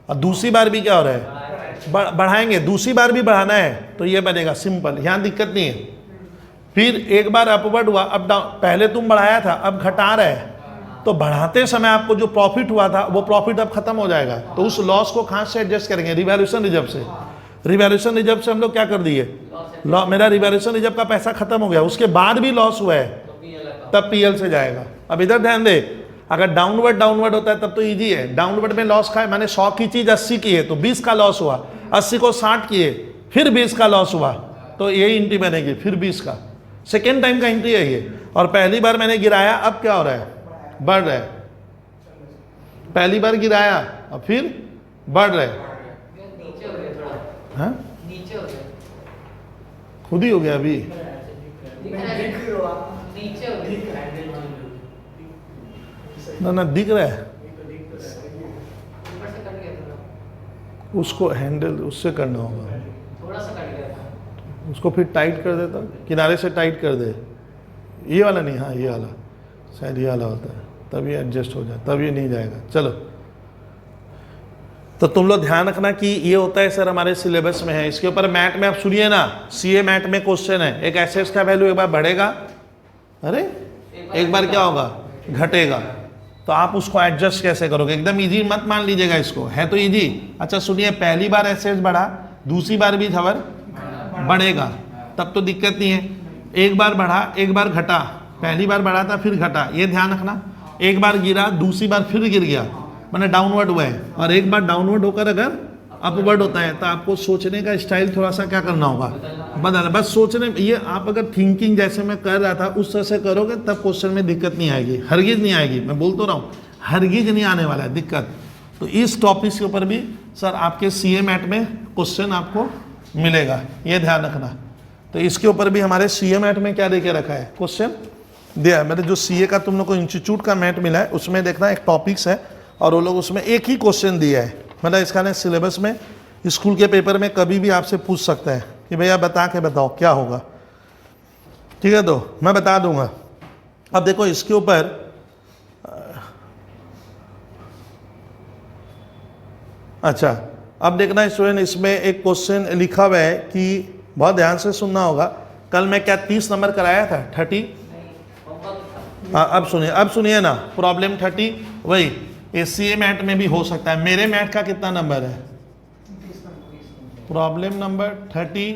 Speaker 1: और दूसरी बार भी क्या हो रहा है, बढ़ाएंगे, दूसरी बार भी बढ़ाना है, तो ये बनेगा सिंपल, यहाँ दिक्कत नहीं है। फिर एक बार अपवर्ड हुआ, अब डाउन, पहले तुम बढ़ाया था अब घटा रहे, तो बढ़ाते समय आपको जो प्रॉफिट हुआ था वो प्रॉफिट अब खत्म हो जाएगा, तो उस लॉस को कहाँ से एडजस्ट करेंगे, रिवैल्यूएशन रिजर्व से। रिवैल्यूएशन रिजर्व से हम लोग क्या कर दिए, मेरा रिवैल्यूएशन रिजर्व का पैसा खत्म हो गया, उसके बाद भी लॉस हुआ है, तब पीएल से जाएगा। अब इधर ध्यान दे, अगर डाउनवर्ड होता है तब तो इजी है, डाउनवर्ड में लॉस खाए, मैंने 100 की चीज 80 की है तो 20 का लॉस हुआ, 80 को 60 किए फिर 20 का लॉस हुआ, तो यही एंट्री बनेगी, फिर 20 का सेकेंड टाइम का एंट्री है ये। और पहली बार मैंने गिराया, अब क्या हो रहा है, बढ़ रहा है, पहली बार गिराया और फिर बढ़ रहा है, हाँ खुद ही हो गया अभी, ना दिख रहा है, उसको हैंडल उससे करना होगा, उसको फिर टाइट कर देता, किनारे से टाइट कर दे, ये वाला नहीं, हाँ ये वाला शायद ये वाला होता है, तब ये एडजस्ट हो जाए, तब ये नहीं जाएगा। चलो, तो तुम लोग ध्यान रखना कि ये होता है सर हमारे सिलेबस में है, इसके ऊपर मैट में आप सुनिए ना, सीए मैट में क्वेश्चन है, एक एसेट्स का वैल्यू एक बार बढ़ेगा, अरे एक बार क्या होगा, घटेगा, तो आप उसको एडजस्ट कैसे करोगे, एकदम इजी मत मान लीजिएगा इसको, है तो इजी। अच्छा सुनिए, पहली बार एसेट्स बढ़ा, दूसरी बार भी झवर बढ़ेगा, तब तो दिक्कत नहीं है, एक बार बढ़ा एक बार घटा, पहली बार बढ़ा था फिर घटा, ये ध्यान रखना, एक बार गिरा दूसरी बार फिर गिर गया, मैंने डाउनवर्ड हुआ है, और एक बार डाउनवर्ड होकर अगर अपवर्ड होता है, तो आपको सोचने का स्टाइल थोड़ा सा क्या करना होगा, बदलना। बस सोचने, ये आप अगर थिंकिंग जैसे मैं कर रहा था उस तरह से करोगे तब क्वेश्चन में दिक्कत नहीं आएगी, हरगिज नहीं आएगी, मैं बोल तो रहा हूँ, हरगिज नहीं आने वाला है दिक्कत। तो इस टॉपिक के ऊपर भी सर आपके सीए मैट में क्वेश्चन आपको मिलेगा, ये ध्यान रखना। तो इसके ऊपर भी हमारे सीए मैट में क्या देके रखा है क्वेश्चन, दिया है। मेरे जो सीए का तुम लोग को इंस्टीट्यूट का मैट मिला है उसमें देखना एक टॉपिक्स है और वो लोग उसमें एक ही क्वेश्चन दिया है। मतलब इसका ना सिलेबस में स्कूल के पेपर में कभी भी आपसे पूछ सकता है कि भैया बता के बताओ क्या होगा, ठीक है, तो मैं बता दूंगा। अब देखो इसके ऊपर अच्छा, अब देखना स्टूडेंट, इसमें एक क्वेश्चन लिखा हुआ है कि बहुत ध्यान से सुनना होगा। कल मैं क्या 30 नंबर कराया था 30? हाँ, अब सुनिए ना, प्रॉब्लम 30 वही एसीए मैट में भी हो सकता है। मेरे मैट का कितना नंबर है? प्रॉब्लम नंबर 30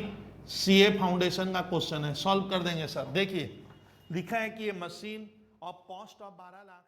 Speaker 1: सीए फाउंडेशन का क्वेश्चन है, सॉल्व कर देंगे सर। देखिए लिखा है कि ये मशीन और कॉस्ट ऑफ 12 लाख।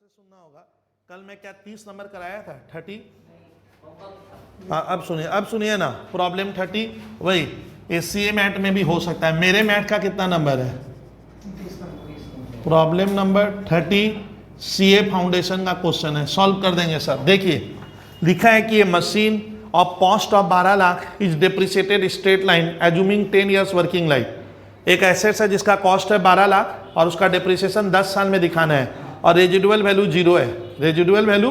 Speaker 1: सुनना होगा। कल मैं क्या 30 नंबर कराया था 30? हाँ, अब सुनिए ना, प्रॉब्लम 30 वही एसीए मैट में भी हो सकता है। मेरे मैट का कितना नंबर है? प्रॉब्लम नंबर 30 सीए फाउंडेशन का क्वेश्चन है, सॉल्व कर देंगे सर। देखिए लिखा है कि ये machine of cost of 12 lakh is depreciated straight line assuming 10 years working life. एक एसेट है जिसका कॉस्ट है 12 लाख और उसका डेप्रिसिएशन 10 साल में दिखाना है और रेजिडुअल वैल्यू 0 है। रेजिडुअल वैल्यू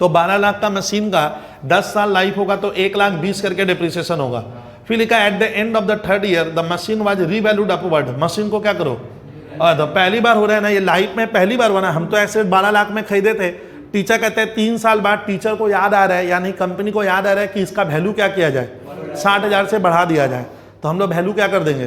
Speaker 1: तो 12 लाख का मशीन का 10 साल लाइफ होगा तो 1,20,000 करके डेप्रिसिएशन होगा। फिर लिखा at the end of the 3rd year the machine was revalued upward. Machine को क्या करो, तो पहली बार हो रहा है ना, ये लाइफ में पहली बार बना। हम तो ऐसे 12 लाख में खरीदे थे। टीचर कहते हैं 3 साल बाद टीचर को याद आ रहा है, यानी कंपनी को याद आ रहा है कि इसका वैल्यू क्या किया जाए, 60,000 से बढ़ा दिया जाए। तो हम लोग वैल्यू क्या कर देंगे,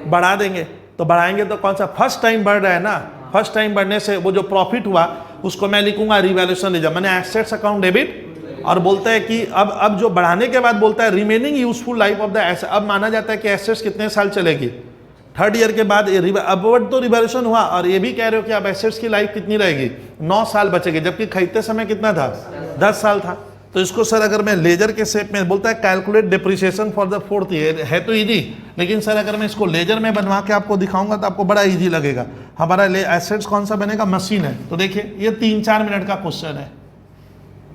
Speaker 1: बढ़ा देंगे। तो बढ़ाएंगे तो कौन सा, फर्स्ट टाइम बढ़ रहा है ना, फर्स्ट टाइम बढ़ने से वो जो प्रॉफिट हुआ उसको मैं लिखूंगा रिवैल्यूएशन रिजर्व, मैंने एसेट्स अकाउंट डेबिट। और बोलता है कि अब जो बढ़ाने के बाद बोलता है remaining useful life of the asset. अब माना जाता है कि एसेट्स कितने साल चलेगी, थर्ड ईयर के बाद अपवर्ड तो रिवैल्यूएशन हुआ, और ये भी कह रहे हो कि अब एसेट्स की लाइफ कितनी रहेगी, 9 साल बचेगी, जबकि खरीदते समय कितना था, 10 साल था। तो इसको सर अगर मैं लेजर के शेप में, बोलता है calculate depreciation for the fourth year, है तो इजी, लेकिन सर अगर मैं इसको लेजर में बनवा के आपको दिखाऊंगा तो आपको बड़ा इजी लगेगा। हमारा एसेट्स कौन सा बनेगा, मशीन है। तो देखिए ये 3-4 मिनट का क्वेश्चन है,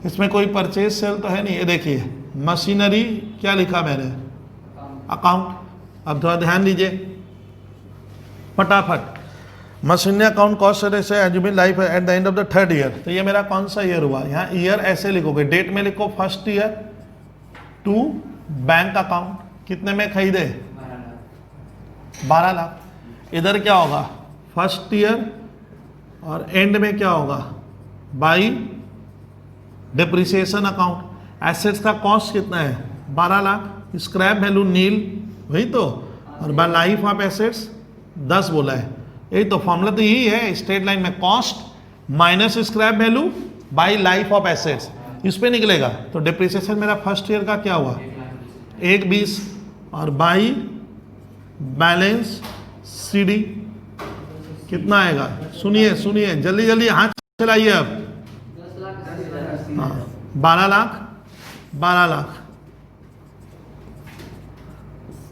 Speaker 1: इसमें कोई परचेज सेल तो है नहीं। ये देखिए मशीनरी क्या लिखा मैंने, अकाउंट। अब थोड़ा ध्यान दीजिए फटाफट, मशीनरी अकाउंट कॉस्ट से assuming life at the end of the third year. तो ये मेरा कौन सा ईयर हुआ, यहाँ ईयर ऐसे लिखोगे, डेट में लिखो first year to bank account, कितने में खरीदे, 12 लाख। इधर क्या होगा, फर्स्ट ईयर, और एंड में क्या होगा, बाई डिप्रिसिएशन अकाउंट। एसेट्स का कॉस्ट कितना है, 12 लाख, स्क्रैप वैल्यू नील, वही तो, और बाय लाइफ ऑफ एसेट्स 10 बोला है। यही तो फॉर्मूला तो यही है स्ट्रेट लाइन में, cost minus scrap value by life of assets, इस पे निकलेगा। तो डिप्रिसिएशन मेरा फर्स्ट ईयर का क्या हुआ, 1/20, और बाई बैलेंस सीडी कितना आएगा, सुनिए सुनिए जल्दी जल्दी हाथ चलाइए अब। हाँ 12 लाख, 12 लाख।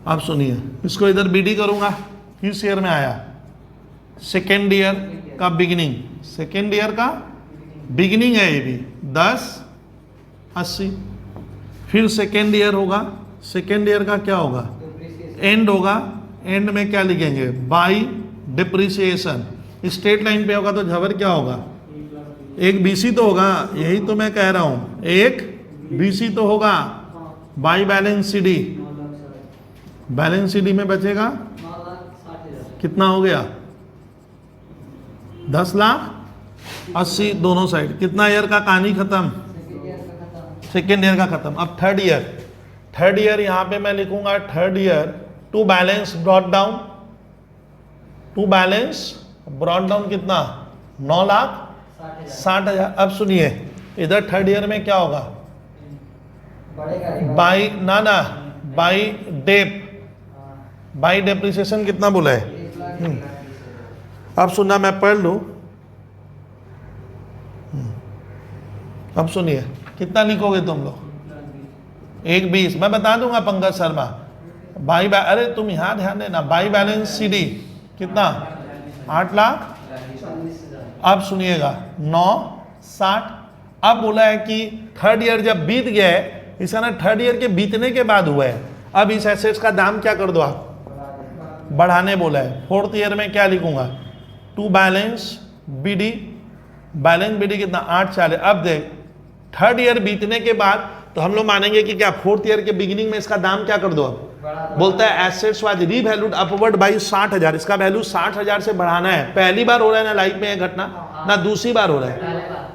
Speaker 1: अब सुनिए, इसको इधर बीडी करूंगा, किस ईयर में आया, सेकेंड ईयर का बिगिनिंग, सेकेंड ईयर का बिगिनिंग है ये भी, 10/80। फिर सेकेंड ईयर होगा, सेकेंड ईयर का क्या होगा, एंड होगा, एंड में क्या लिखेंगे, बाई डिप्रिसिएशन। स्ट्रेट लाइन पे होगा तो झबर क्या होगा, 1/20 तो होगा, यही तो मैं कह रहा हूं, 1/20 तो होगा, by balance CD, balance CD में बचेगा कितना हो गया, 10,80,000 दोनों साइड। कितना ईयर का कहानी खत्म, सेकेंड ईयर का खत्म। अब थर्ड ईयर, थर्ड ईयर यहां पे मैं लिखूंगा third year to balance brought down, to balance brought down कितना, 9,60,000। अब सुनिए इधर थर्ड ईयर में क्या होगा, by by dep, by depreciation कितना बोला है। अब सुनना, मैं पढ़ लूं, अब सुनिए कितना लिखोगे तुम लोग, 1/20 मैं बता दूंगा पंकज शर्मा। अरे तुम यहां ध्यान देना, बाई बैलेंस सीडी कितना, 8 लाख। अब सुनिएगा 9,60। अब बोला है कि थर्ड ईयर जब बीत गया है, इसका ना थर्ड ईयर के बीतने के बाद हुआ है, अब इस एसेट्स का दाम क्या कर दो आप, बढ़ाने बोला है। फोर्थ ईयर में क्या लिखूंगा, to balance BD, balance BD कितना, 8,40। अब देख थर्ड ईयर बीतने के बाद तो हम लोग मानेंगे कि क्या फोर्थ ईयर के बिगिनिंग में इसका दाम क्या कर दो, अब बोलता है assets was revalued upward by 60,000, इसका वैल्यू 60,000 से बढ़ाना है। पहली बार हो रहा है ना लाइफ में यह घटना, ना दूसरी बार हो रहा है।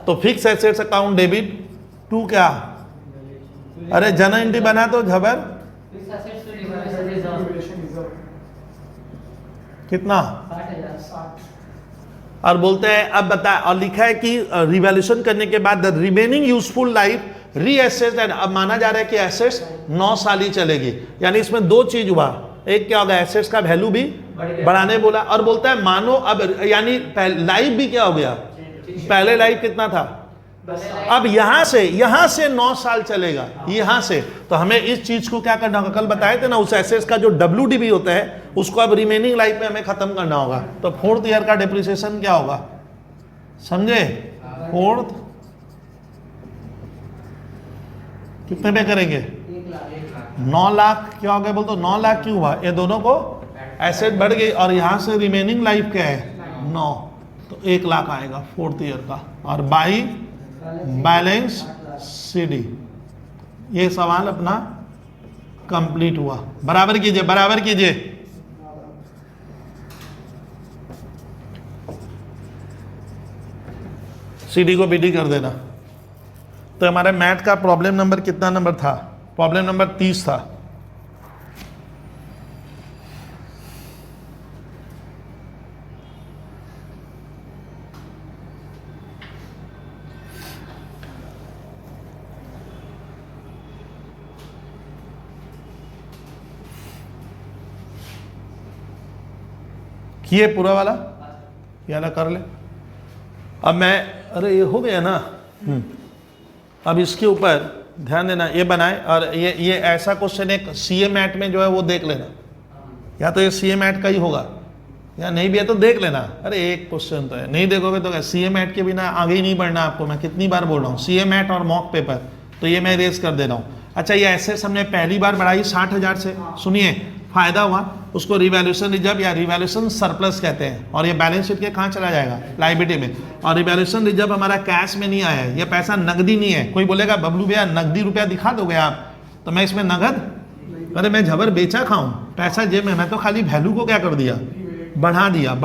Speaker 1: तो fix assets account debit to क्या, अरे जन एंट्री बना तो झबर कितना, 60। और बोलते हैं अब बता, और लिखा है कि रिवैल्यूएशन करने के बाद द रिमेनिंग यूजफुल लाइफ रीएसेट, अब माना जा रहा है कि एसेट्स 9 साल ही चलेगी। यानी इसमें दो चीज हुआ, एक क्या होगा, एसेट्स का वैल्यू भी बढ़ाने बोला, और बोलता है मानो अब यानी लाइफ भी क्या हो गया, पहले लाइफ कितना था, अब यहां से 9 साल चलेगा यहां से। तो हमें इस चीज को क्या करना होगा, कल बताए थे ना, उस एसेट्स का जो WDV होता है उसको अब रिमेनिंग लाइफ में हमें खत्म करना होगा। तो फोर्थ ईयर का डिप्रिसिएशन क्या होगा, समझे, फोर्थ कितने पे करेंगे, 9 लाख। क्या हो गया बोल, तो 9 लाख क्यों हुआ, ये दोनों को एसेट बढ़ गई, और यहां से रिमेनिंग लाइफ क्या है 9, तो 1 लाख आएगा फोर्थ ईयर का। और बाई बैलेंस सीडी, ये सवाल अपना कंप्लीट हुआ। बराबर कीजिए, बराबर कीजिए। सीडी को बीडी कर देना। तो हमारे मैथ का प्रॉब्लम नंबर कितना नंबर था, प्रॉब्लम नंबर 30 था। किए पूरा वाला, ये वाला कर ले। अब मैं, अरे ये हो गया ना। अब इसके ऊपर ध्यान देना, ये बनाए और ये ऐसा क्वेश्चन एक सीए मैट में जो है वो देख लेना, या तो ये सीए मैट का ही होगा या नहीं भी है तो देख लेना। अरे एक क्वेश्चन तो है, नहीं देखोगे तो क्या, सीए मैट के बिना आगे ही नहीं बढ़ना आपको। मैं कितनी बार बोल रहा हूँ, सीए मैट और मॉक पेपर, तो ये मैं रेज कर दे रहा हूँ। अच्छा, ये एसेट्स हमने पहली बार बढ़ाई 60,000 से, सुनिए फायदा हुआ, उसको रिवैल्यूएशन रिजर्व या रिवैल्यूएशन सरप्लस कहते हैं, और ये बैलेंस शीट के कहाँ चला जाएगा, लायबिलिटी में। और रिवैल्यूएशन रिजर्व हमारा कैश में नहीं आया है, ये पैसा नकदी नहीं है। कोई बोलेगा बबलू भैया नकदी रुपया दिखा दोगे आप, तो मैं इसमें नगद, अरे मैं झबर बेचा खाऊं, पैसा जेब में, मैं तो खाली वैल्यू को क्या कर दिया, बढ़ा दिया,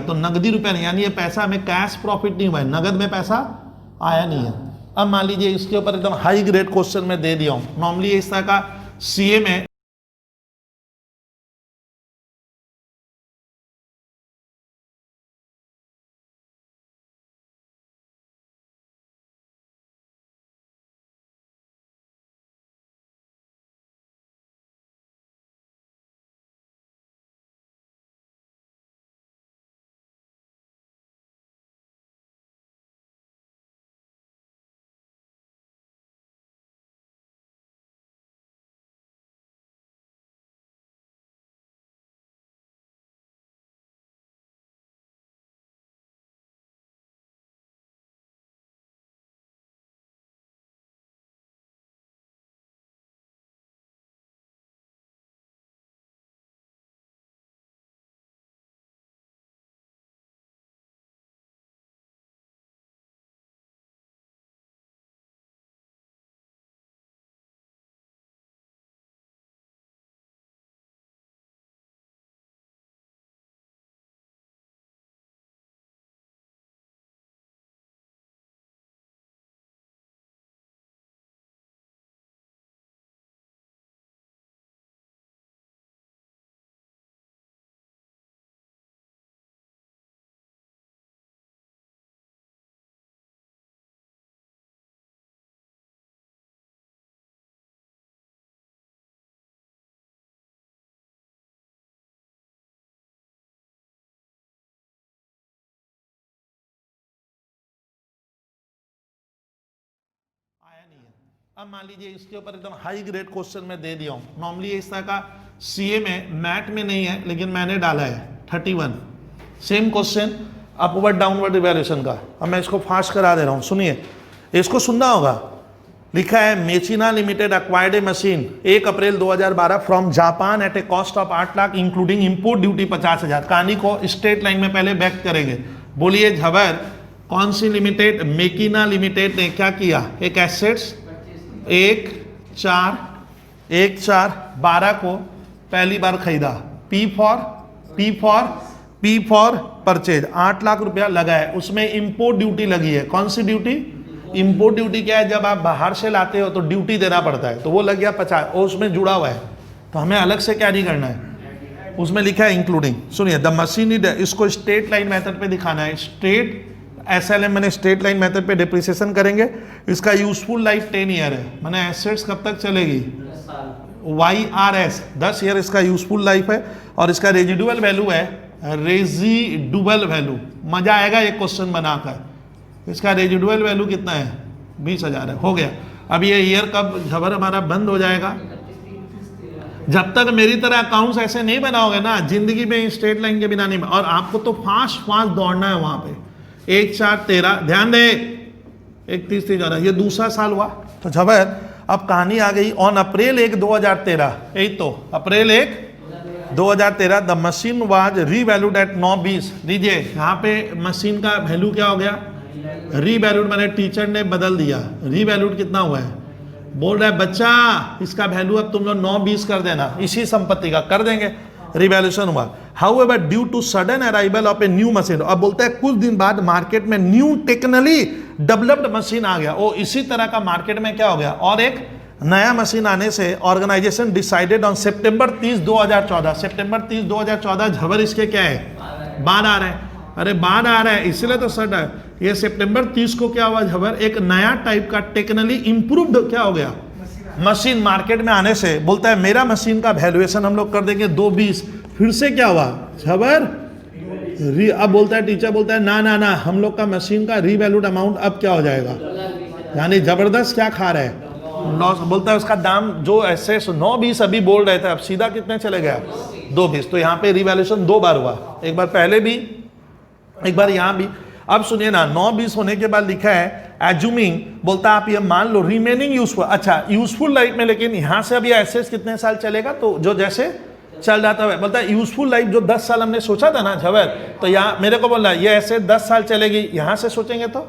Speaker 1: तो नकदी रुपया नहीं, यानी ये पैसा हमें कैश प्रॉफिट नहीं हुआ है, नगद में पैसा आया नहीं है। अब मान लीजिए इसके ऊपर एकदम हाई ग्रेड क्वेश्चन में दे दिया हूं, नॉर्मली इस तरह का सीए में आया नहीं है। अब मान लीजिए इसके ऊपर एकदम हाई ग्रेड क्वेश्चन में दे दिया हूं, नॉर्मली इस तरह का सीए में मैट में नहीं है, लेकिन मैंने डाला है 31 same question upward downward revaluation का। अब मैं इसको फास्ट करा दे रहा हूं, सुनिए, इसको सुनना होगा। लिखा है मेचिना limited acquired a machine 1 April 2012 from Japan at a cost of 8 lakh including import duty 50,000। कहानी को स्ट्रेट लाइन में पहले व्यक्त करेंगे। बोलिए झबर, कौन सी लिमिटेड, मेकिना लिमिटेड ने क्या किया, एक एसेट्स 1/4/12 को पहली बार खरीदा, पी फॉर परचेज, 8 लाख रुपया लगा है, उसमें इंपोर्ट ड्यूटी लगी है। कौन सी ड्यूटी, इंपोर्ट ड्यूटी क्या है, जब आप बाहर से लाते हो तो ड्यूटी देना पड़ता है, तो वो लग गया 50, और उसमें जुड़ा हुआ है, तो हमें अलग से क्या नहीं करना है, उसमें लिखा है इंक्लूडिंग। सुनिए, द मशीन, इसको स्ट्रेट लाइन मेथड पे दिखाना है, स्ट्रेट एसएलएम मैंने स्ट्रेट लाइन मेथड पे डिप्रिसिएशन करेंगे। इसका यूजफुल लाइफ 10 ईयर है, मैंने एसेट्स कब तक चलेगी, YRS 10 ईयर इसका यूजफुल लाइफ है, और इसका रेजिडुअल वैल्यू है, रेजिडुअल वैल्यू, मजा आएगा एक क्वेश्चन बनाकर। इसका रेजिडुअल वैल्यू कितना है, 20,000 है, हो गया। अब ये ईयर कब झबर हमारा बंद हो जाएगा, जब तक मेरी तरह अकाउंट्स ऐसे नहीं बनाओगे ना, जिंदगी में स्ट्रेट लाइन के बिना नहीं। और आपको तो फास्ट दौड़ना है वहां पे। 1/4/13, ध्यान दे, 31/3 ये दूसरा साल हुआ, तो झबर अब कहानी आ गई। ऑन अप्रैल 1, 2013, यही तो April 1, 2013 the machine was revalued at 920। लीजिए यहाँ पे मशीन का वैल्यू क्या हो गया, रीवैल्यूड, मैंने टीचर ने बदल दिया, रीवैल्यूड कितना हुआ है, बोल रहा है बच्चा इसका वैल्यू अब तुम लोग 920 कर देना, इसी संपत्ति का कर देंगे, रिवैल्यूएशन हुआ। However due to sudden arrival of a new machine, अब बोलता है कुछ दिन बाद मार्केट में न्यू टेक्निकली डेवलप्ड मशीन आ गया, वो इसी तरह का मार्केट में क्या हो गया, और एक नया मशीन आने से ऑर्गेनाइजेशन डिसाइडेड ऑन सितंबर 30, 2014, सितंबर 30, 2014 झबर इसके क्या है, बाद आ रहे हैं, अरे बाद आ रहा है इसलिए तो सट है। ये सितंबर 30 को क्या हुआ झबर, एक नया टाइप का टेक्निकली इंप्रूव्ड क्या हो गया मशीन मार्केट में आने से, बोलता है मेरा मशीन का वैल्यूएशन हम लोग कर देंगे 220। फिर से क्या हुआ झबर, अब बोलता है टीचर बोलता है ना ना ना, हम लोग का मशीन का रीवैल्यूड अमाउंट अब क्या हो जाएगा, यानी जबरदस्त क्या खा रहा है, लॉस। बोलता है उसका दाम जो ऐसे 9-20 अभी बोल रहे थे, अब सीधा कितने चले गया, 2-20। तो यहाँ पे रिवैल्यूएशन 2 बार हुआ, एक बार पहले भी, एक बार यहाँ भी। अब सुनिए ना, 9-20 होने के बाद लिखा है एज्यूमिंग, बोलता है आप ये मान लो रिमेनिंग यूजफुल, अच्छा यूजफुल लाइफ में, लेकिन यहाँ से अब ये एसेट्स कितने साल चलेगा, तो जो जैसे चल जाता है, बोलता है यूजफुल लाइफ जो 10 साल हमने सोचा था ना झवर, तो यहाँ मेरे को बोल रहा है ये ऐसे 10 साल चलेगी, यहाँ से सोचेंगे तो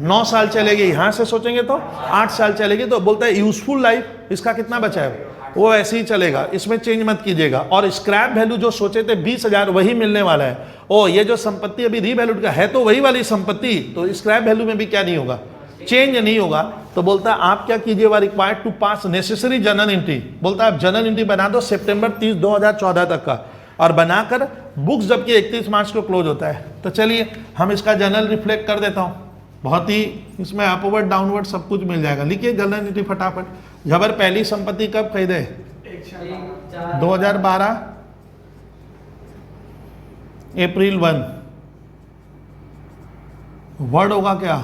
Speaker 1: 9 साल चलेगी, यहाँ से सोचेंगे तो 8 साल चलेगी। तो बोलता है यूजफुल लाइफ इसका कितना बचा है, वो ऐसे ही चलेगा, इसमें चेंज मत कीजिएगा। और स्क्रैप वैल्यू जो सोचे थे 20,000 वही मिलने वाला है। ओ ये जो संपत्ति अभी रीवैल्यूड का है तो वही वाली संपत्ति, तो स्क्रैप वैल्यू में भी क्या नहीं होगा, चेंज नहीं होगा। तो बोलता है आप क्या कीजिएगा, required to pass necessary journal entry. बोलता है आप जर्नल एंट्री बना दो सितंबर 30, 2014 तक का, और बनाकर बुक्स जबकि 31 मार्च को क्लोज होता है। तो चलिए हम इसका जर्नल रिफ्लेक्ट कर देता हूँ, बहुत ही इसमें अपवर्ड डाउनवर्ड सब कुछ मिल जाएगा। लिखिए जर्नल एंट्री फटाफट। झबर पहली संपत्ति कब खरीदे, 2012 अप्रैल 1। वर्ड होगा क्या,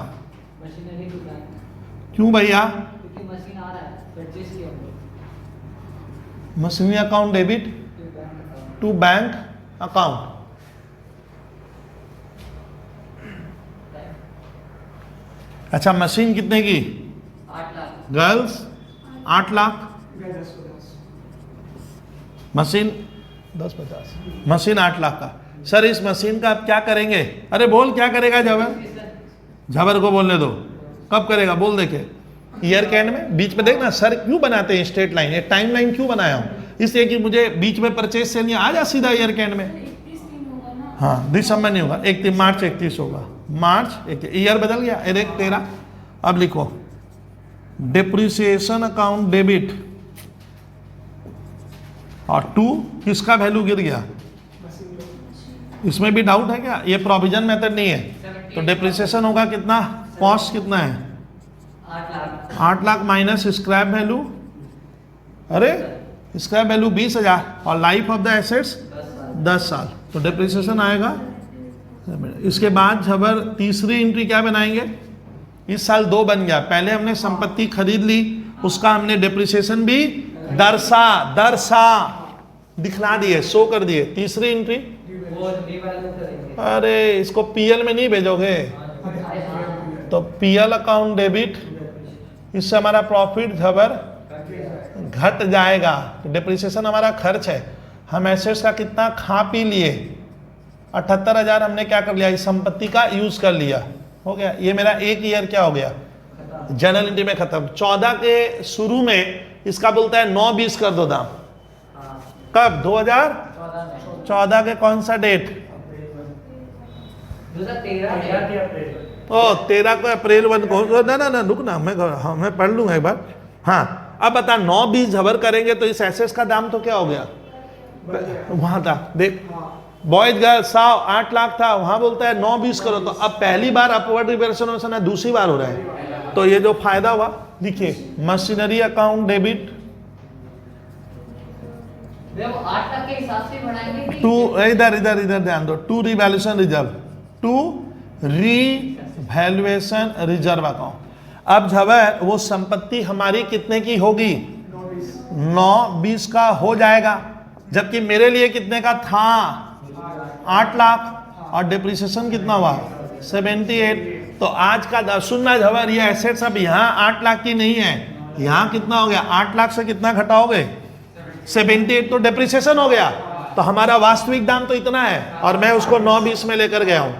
Speaker 1: क्यों भैया,
Speaker 2: मशीन आ रहा है, परचेज किया
Speaker 1: machinery account debit to bank account. अच्छा मशीन कितने की,
Speaker 2: 8 लाख,
Speaker 1: गर्ल्स 8 लाख, मशीन 10-50, मशीन 8 लाख का। सर इस मशीन का आप क्या करेंगे, अरे बोल क्या करेगा झबर, झबर को बोलने दो, कब करेगा बोल देखे, ईयर के एंड में, बीच में देखना सर क्यों बनाते हैं स्ट्रेट लाइन, ये टाइम लाइन क्यों बनाया हूँ, इसलिए कि मुझे बीच में परचेज सेल नहीं आ जा सीधा ईयर के एंड में। हाँ दिसंबर नहीं होगा, 31 मार्च 31 होगा, मार्च 31, ईयर बदल गया, 13। अब लिखो डिप्रिसिएशन अकाउंट डेबिट, और 2 किसका वैल्यू गिर गया, इसमें भी डाउट है क्या, ये प्रोविजन मेथड नहीं है, तो डिप्रिसिएशन होगा कितना, कॉस्ट कितना है 8 लाख माइनस स्क्रैप वैल्यू, अरे स्क्रैप वैल्यू 20,000, और लाइफ ऑफ द एसेट्स 10 साल, तो डिप्रिसिएशन आएगा। इसके बाद झबर तीसरी एंट्री क्या बनाएंगे, इस साल 2 बन गया, पहले हमने संपत्ति खरीद ली, उसका हमने डिप्रिसिएशन भी दरसा दिखला दिए, शो कर दिए। तीसरी एंट्री, अरे इसको पीएल में नहीं भेजोगे, तो पीएल अकाउंट डेबिट, इससे हमारा प्रॉफिट झबर घट जाएगा, डिप्रिसिएशन हमारा खर्च है, हम एसेट्स का कितना खा पी लिए, 78,000 हमने क्या कर लिया, इस संपत्ति का यूज कर लिया, हो गया। ये मेरा एक ईयर क्या हो गया, जनरल एंट्री में खत्म। 14 के शुरू में इसका बोलता है 9-20 कर दो दाम, कब 2014 के कौन सा डेट, 13 को अप्रैल 1 को, ना रुक ना, मैं पढ़ लूंगा एक बार। हाँ अब बता 9-20 झबर करेंगे तो इस एसेट्स का दाम तो क्या हो गया, वहां था देख, बॉयज गर्ल्स 8 लाख था, वहां बोलता है 9-20 करो, तो अब पहली बार अपवर्ड रिवर्सन है, दूसरी बार हो रहा है, तो ये जो फायदा हुआ लिखिए मशीनरी अकाउंट डेबिट
Speaker 2: 8 लाख के हिसाब से बढ़ाएंगे,
Speaker 1: टू इधर ध्यान दो, to revaluation reserve, to revaluation reserve account. अब झबर वो संपत्ति हमारी कितने की होगी, 9-20 का हो जाएगा, जबकि मेरे लिए कितने का था 8 लाख, और डिप्रिसिएशन कितना हुआ 78। तो आज का सुनना झबर, ये एसेट्स अब यहाँ 8 लाख की नहीं है, यहाँ कितना हो गया, 8 लाख से कितना घटाओगे 78, तो डिप्रिसिएशन हो गया, तो हमारा वास्तविक दाम तो इतना है, और मैं उसको 9-20 में लेकर गया हूं।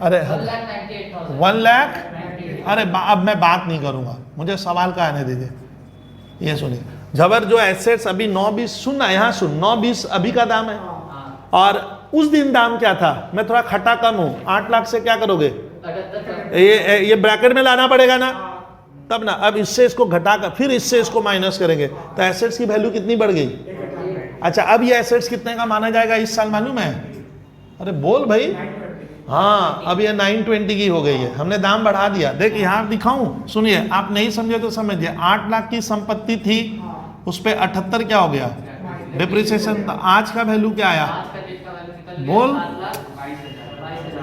Speaker 1: अरे 1 लाख, अरे अब मैं बात नहीं करूंगा, मुझे सवाल का आने दीजिए। ये सुनिए झबर, जो एसेट्स अभी 9-20, सुनना यहाँ सुन, 9-20 अभी का दाम है, और उस दिन दाम क्या था, मैं थोड़ा खटा कम हूं, 8 लाख से क्या करोगे, ये ब्रैकेट में लाना पड़ेगा ना, तब ना। अब इससे इसको घटाकर फिर इससे इसको माइनस करेंगे, तो एसेट्स की वैल्यू कितनी बढ़ गई। अच्छा अब ये एसेट्स कितने का माना जाएगा इस साल मालूम है, अरे बोल भाई, हाँ अब ये 920 की हो गई है, हमने दाम बढ़ा दिया। देख यहाँ दिखाऊं, सुनिए, आप नहीं समझे तो समझिए, 8 लाख की संपत्ति थी, उस पे 78 क्या हो गया, डिप्रिसिएशन का आज का वैल्यू क्या आया?
Speaker 2: आज का डेट का वैल्यू निकल गया
Speaker 1: बोल।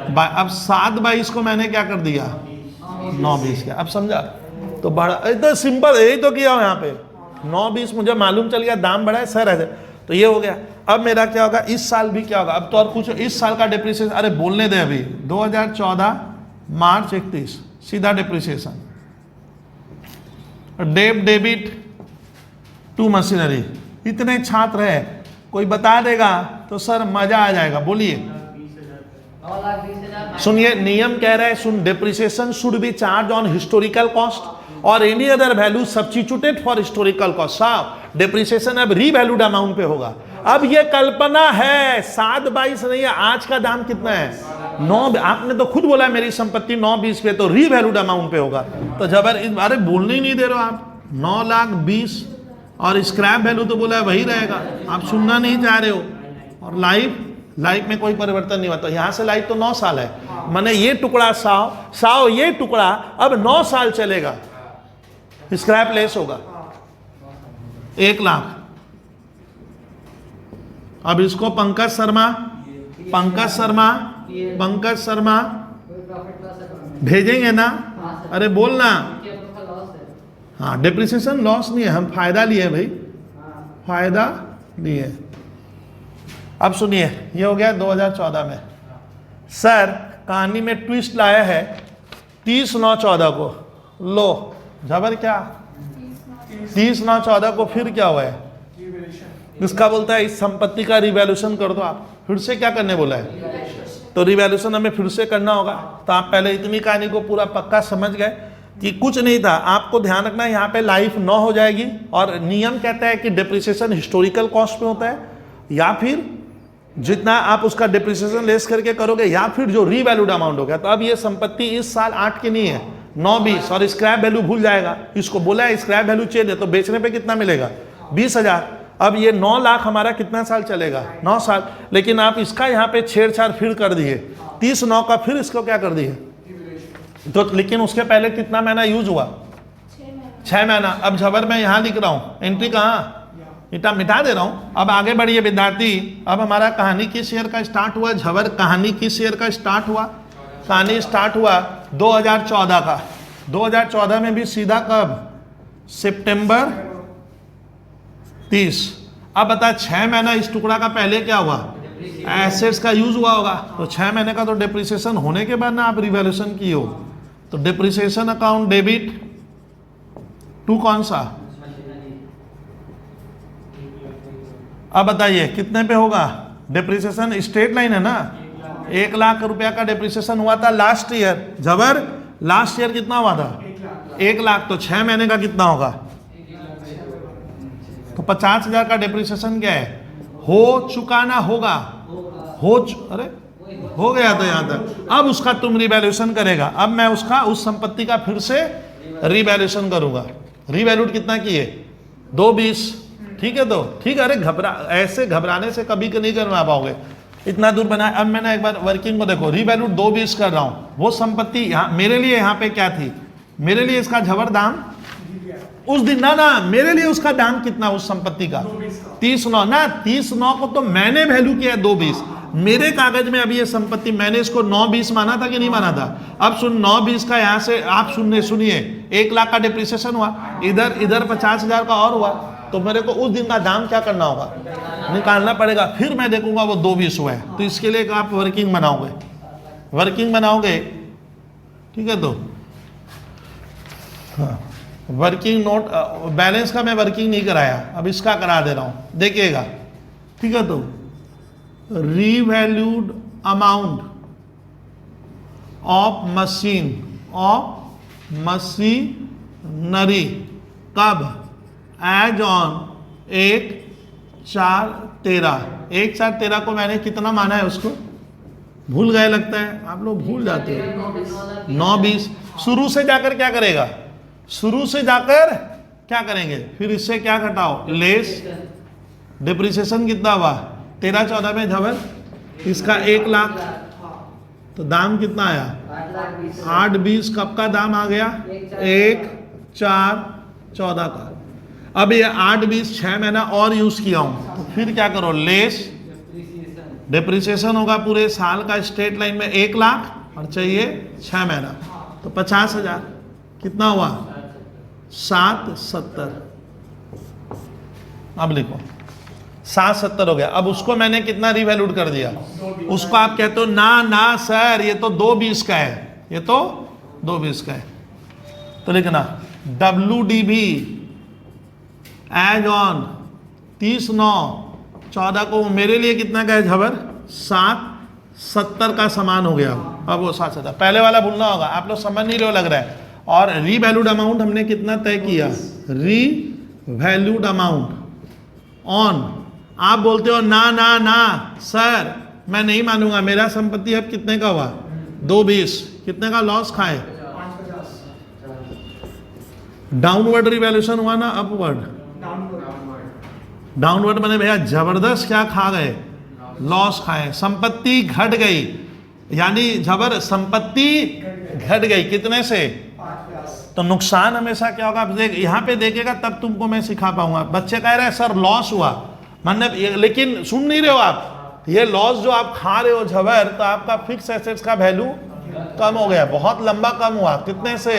Speaker 2: 7,22,000।
Speaker 1: अब 7/22 को मैंने क्या कर दिया? 9/20 का। अब समझा? तो बड़ा एकदम सिंपल, यही तो किया यहाँ पे। 9/20 मुझे मालूम चल गया, दाम बढ़ा है सर ऐसे, तो ये हो गया। अब मेरा क्या होगा इस साल भी? क्या होगा अब तो? और पूछो इस साल का डिप्रिसिएशन, अरे बोलने दे अभी। 2014 मार्च 31 सीधा डिप्रिसिएशन। Debit to machinery. इतने छात्र है, कोई बता देगा तो सर मजा आ जाएगा। बोलिए
Speaker 2: 9,20,000।
Speaker 1: सुनिए, नियम कह रहा है, सुन, depreciation should be charge on historical cost और any other value substituted for historical cost. साहब डिप्रिसिएशन अब रीवैल्यूड अमाउंट पे होगा। अब ये कल्पना है, 7/22 नहीं है। आज का दाम कितना है? 9। आपने तो खुद बोला मेरी संपत्ति 9/20 पे, तो रीवैल्यूड अमाउंट पे होगा। तो जबर अरे बोलने ही नहीं दे रहे हो आप। 9,20,000 और स्क्रैप वैल्यू तो बोला है वही रहेगा, आप सुनना नहीं चाह रहे हो। और लाइफ में कोई परिवर्तन नहीं हुआ। तो यहां से लाइफ तो 9 साल है, माने ये टुकड़ा 100 ये टुकड़ा अब 9 साल चलेगा। स्क्रैप लेस होगा 1 लाख। अब इसको पंकज शर्मा
Speaker 2: कोई प्रॉफिट लॉस अकाउंट
Speaker 1: भेजेंगे ना?
Speaker 2: हाँ सर।
Speaker 1: अरे बोलना।
Speaker 2: ये अपना लॉस है।
Speaker 1: हाँ, डिप्रिसिएशन लॉस नहीं है, हम फायदा लिए भाई,
Speaker 2: हाँ।
Speaker 1: फायदा लिए। अब सुनिए, ये हो गया 2014 में। सर कहानी में ट्विस्ट लाया है 30/9/14 को। लो जबर क्या 30/9/14 को फिर क्या हुआ है? इसका बोलता है इस संपत्ति का रिवैल्यूएशन कर दो। आप फिर से क्या करने बोला है? तो रिवैल्यूएशन हमें फिर से करना होगा। तो आप पहले इतनी कहानी को पूरा पक्का समझ गए कि कुछ नहीं था। आपको ध्यान रखना है यहाँ पे लाइफ 9 हो जाएगी और नियम कहता है कि डिप्रिसिएशन हिस्टोरिकल कॉस्ट पे होता है, या फिर जितना आप उसका डिप्रिसिएशन लेस करके करोगे, या फिर जो रीवैल्यूड अमाउंट हो गया। तो अब ये संपत्ति इस साल 8 की नहीं है, 9/20 और स्क्रैप वैल्यू भूल जाएगा। इसको बोला है स्क्रैप वैल्यू चेंज है, तो बेचने पे कितना मिलेगा? 20,000। अब ये 9 लाख हमारा कितना साल चलेगा? 9 साल। लेकिन आप इसका यहाँ पे छेड़छाड़ फिर कर दिए, 30/9 का फिर इसको क्या कर दिए? तो लेकिन उसके पहले कितना महीना यूज हुआ? 6 महीना। अब झबर मैं यहाँ लिख रहा हूँ, एंट्री कहाँ मिटा दे रहा हूँ। अब आगे बढ़िए विद्यार्थी। अब हमारा कहानी किस ईयर का स्टार्ट हुआ? झबर कहानी किस ईयर का स्टार्ट हुआ? कहानी स्टार्ट हुआ 2014 का। 2014 में भी सीधा कब? सितंबर 30। अब बता 6 महीना इस टुकड़ा का पहले क्या हुआ? एसेट्स का यूज हुआ होगा। तो 6 महीने का तो डिप्रिसिएशन होने के बाद ना आप रिवैल्यूएशन की हो। तो डिप्रिसिएशन अकाउंट डेबिट टू कौन सा? अब बताइए कितने पे होगा डिप्रिसिएशन? स्ट्रेट लाइन है ना। 1 लाख रुपया का डिप्रिसिएशन हुआ था लास्ट ईयर। जबर लास्ट ईयर कितना हुआ था? 1 लाख। तो 6 महीने का कितना होगा? तो 50,000 का डिप्रिसिएशन क्या है? हो चुका ना होगा? अरे हो गया था यहाँ तक। अब उसका तुम रिवैल्यूएशन करेगा। अब मैं उसका उस संपत्ति का फिर से रिवैल्यूएशन करूंगा। रिवैल्यूड कितना किए? 2/20। ठीक है, तो ठीक है। अरे ऐसे घबराने से कभी नहीं करवा पाओगे। इतना दूर बनाया। अब मैंने एक बार वर्किंग को देखो, रिवैल्यूड 2/20 कर रहा हूँ। वो संपत्ति यहाँ मेरे लिए यहाँ पे क्या थी? मेरे लिए इसका झबर दाम उस दिन ना मेरे लिए उसका दाम कितना उस संपत्ति का? 30/9 ना। 30/9 को तो मैंने वैल्यू किया 2/20। मेरे कागज में अभी ये संपत्ति मैंने इसको 9/20 माना था कि नहीं माना था? अब सुन 9/20 का यहाँ से आप सुनिए 1 लाख का डिप्रिसिएशन हुआ, इधर 50,000 का और हुआ। तो मेरे को उस दिन का दाम क्या करना होगा? निकालना पड़ेगा। फिर मैं देखूंगा वो 2/20 हुआ है। तो इसके लिए आप वर्किंग बनाओगे। ठीक है, तो हाँ, वर्किंग नोट बैलेंस का मैं वर्किंग नहीं कराया, अब इसका करा दे रहा हूं, देखिएगा। ठीक है, तो रीवैल्यूड अमाउंट ऑफ मशीनरी कब? As on 1/4/13। 1/4/13 को मैंने कितना माना है? उसको भूल गए लगता है, आप लोग भूल जाते हो। 9/20 शुरू से जाकर क्या करेगा? शुरू से जाकर क्या करेंगे? फिर इससे क्या घटाओ? लेस। डिप्रिसिएशन कितना हुआ? 13/14 में झबर इसका 1 लाख। तो दाम कितना आया? 8/20। कब का दाम आ गया? 1/4/14 का। अब ये 8/20 6 महीना और यूज किया हूं, तो फिर क्या करो, लेस
Speaker 2: Depreciation.
Speaker 1: डिप्रिसिएशन होगा पूरे साल का स्ट्रेट लाइन में 1 लाख और चाहिए 6 महीना, तो 50,000 कितना हुआ 770। अब लिखो 770 हो गया। अब उसको मैंने कितना रिवैल्यूड कर दिया, उसको आप कहते हो ना ना सर ये तो 220 का है, ये तो 220 का है, तो लिखना WDV एज ऑन 30/9/14 को मेरे लिए कितना का है झबर 770 का समान हो गया। अब वो 770 पहले वाला भूलना होगा, आप लोग समझ नहीं रहे हो लग रहा है। और रीवैल्यूड अमाउंट हमने कितना तय किया, रीवैल्यूड अमाउंट ऑन, आप बोलते हो ना ना ना सर मैं नहीं मानूंगा, मेरा संपत्ति अब कितने का हुआ 220, कितने का लॉस खाए, डाउनवर्ड रिवैल्यूएशन हुआ ना अपवर्ड, डाउनवर्ड मैंने भैया जबरदस्त क्या खा गए, लॉस खाए, संपत्ति घट गई, यानी जबर संपत्ति घट गई कितने से, तो नुकसान हमेशा क्या होगा, देख यहाँ पे देखेगा तब तुमको मैं सिखा पाऊंगा। बच्चे कह रहे हैं सर लॉस हुआ, मतलब लेकिन सुन नहीं रहे हो आप, ये लॉस जो आप खा रहे हो झबर, तो आपका फिक्स एसेट्स का वैल्यू कम हो गया, बहुत लंबा कम हुआ, कितने से,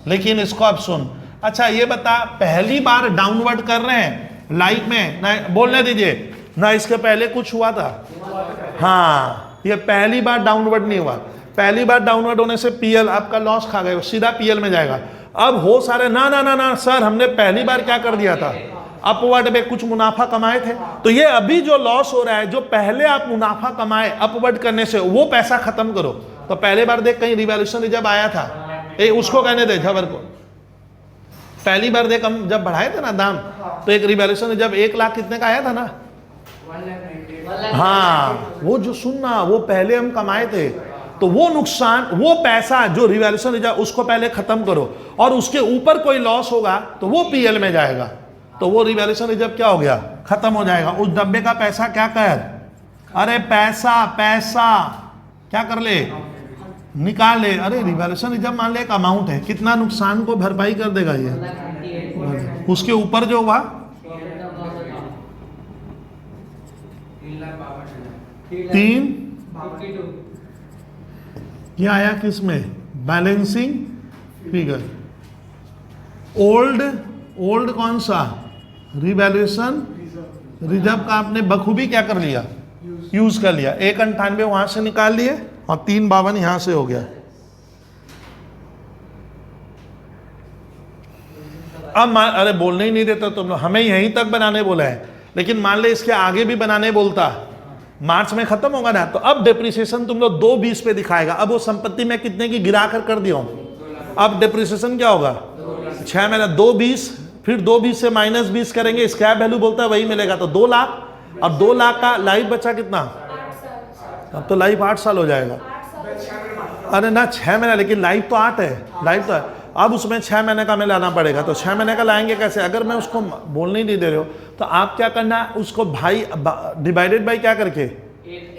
Speaker 1: लेकिन इसको अब सुन। अच्छा ये बता, पहली बार डाउनवर्ड कर रहे हैं लाइफ में ना, बोलने दीजिए ना, इसके पहले कुछ हुआ था, हाँ ये पहली बार डाउनवर्ड नहीं हुआ, पहली बार डाउनवर्ड होने से पीएल आपका लॉस खा गए, सीधा पीएल में जाएगा। अब हो सारे ना ना ना ना सर हमने पहली बार क्या कर दिया था, अपवर्ड में कुछ मुनाफा कमाए थे, तो ये अभी जो लॉस हो रहा है, जो पहले आप मुनाफा कमाए अपवर्ड करने से, वो पैसा खत्म करो। तो पहले बार देख कहीं रिवैल्यूएशन रिजर्व आया था, उसको कहने दे झबर को, पहली बार देख हम जब बढ़ाए थे ना दाम, तो एक रिवैल्यूएशन रिजर्व 1 लाख कितने का आया था ना,
Speaker 2: 1,90,000।
Speaker 1: हाँ वो जो सुनना, वो पहले हम कमाए थे, तो वो नुकसान, वो पैसा जो रिवैल्यूएशन रिजर्व उसको पहले खत्म करो, और उसके ऊपर कोई लॉस होगा तो वो पीएल में जाएगा, तो वो रिवैल्यूएशन रिजर्व क्या हो गया, खत्म हो जाएगा। उस डब्बे का पैसा क्या कर, अरे पैसा पैसा क्या कर ले, निकाल ले। अरे रिवैल्यूएशन रिजर्व मान ले एक अमाउंट है, कितना नुकसान को भरपाई कर देगा ये,
Speaker 2: 1,98,000।
Speaker 1: उसके ऊपर जो हुआ 3
Speaker 2: 52।
Speaker 1: ये आया किस में, बैलेंसिंग फिगर। ओल्ड कौन सा, रिवैल्यूएशन रिजर्व का आपने बखूबी क्या कर लिया, यूज कर लिया। 1,98 वहां से निकाल लिए और 3,52 यहां से हो गया। अब अरे बोलने ही नहीं देता तुम लोग, हमें यहीं तक बनाने बोला है, लेकिन मान ले इसके आगे भी बनाने बोलता, मार्च में खत्म होगा ना, तो अब डिप्रिसिएशन तुम लोग 220 पे दिखाएगा। अब वो संपत्ति में कितने की गिरा कर दिया हूं, अब डिप्रिसिएशन क्या होगा 6 महीना 220, फिर 220 से -20 करेंगे, स्क्रैप वैल्यू बोलता है वही मिलेगा, तो 2 लाख, और 2 लाख का लाइफ बचा कितना, अब तो लाइफ 8 साल हो जाएगा। अरे ना 6 महीना, लेकिन लाइफ तो 8 है, लाइफ तो है। अब उसमें 6 महीने का हमें लाना पड़ेगा, तो 6 महीने का लाएंगे कैसे, अगर मैं उसको बोलने नहीं दे रहे हो, तो आप क्या करना है, उसको भाई डिवाइडेड बाई क्या करके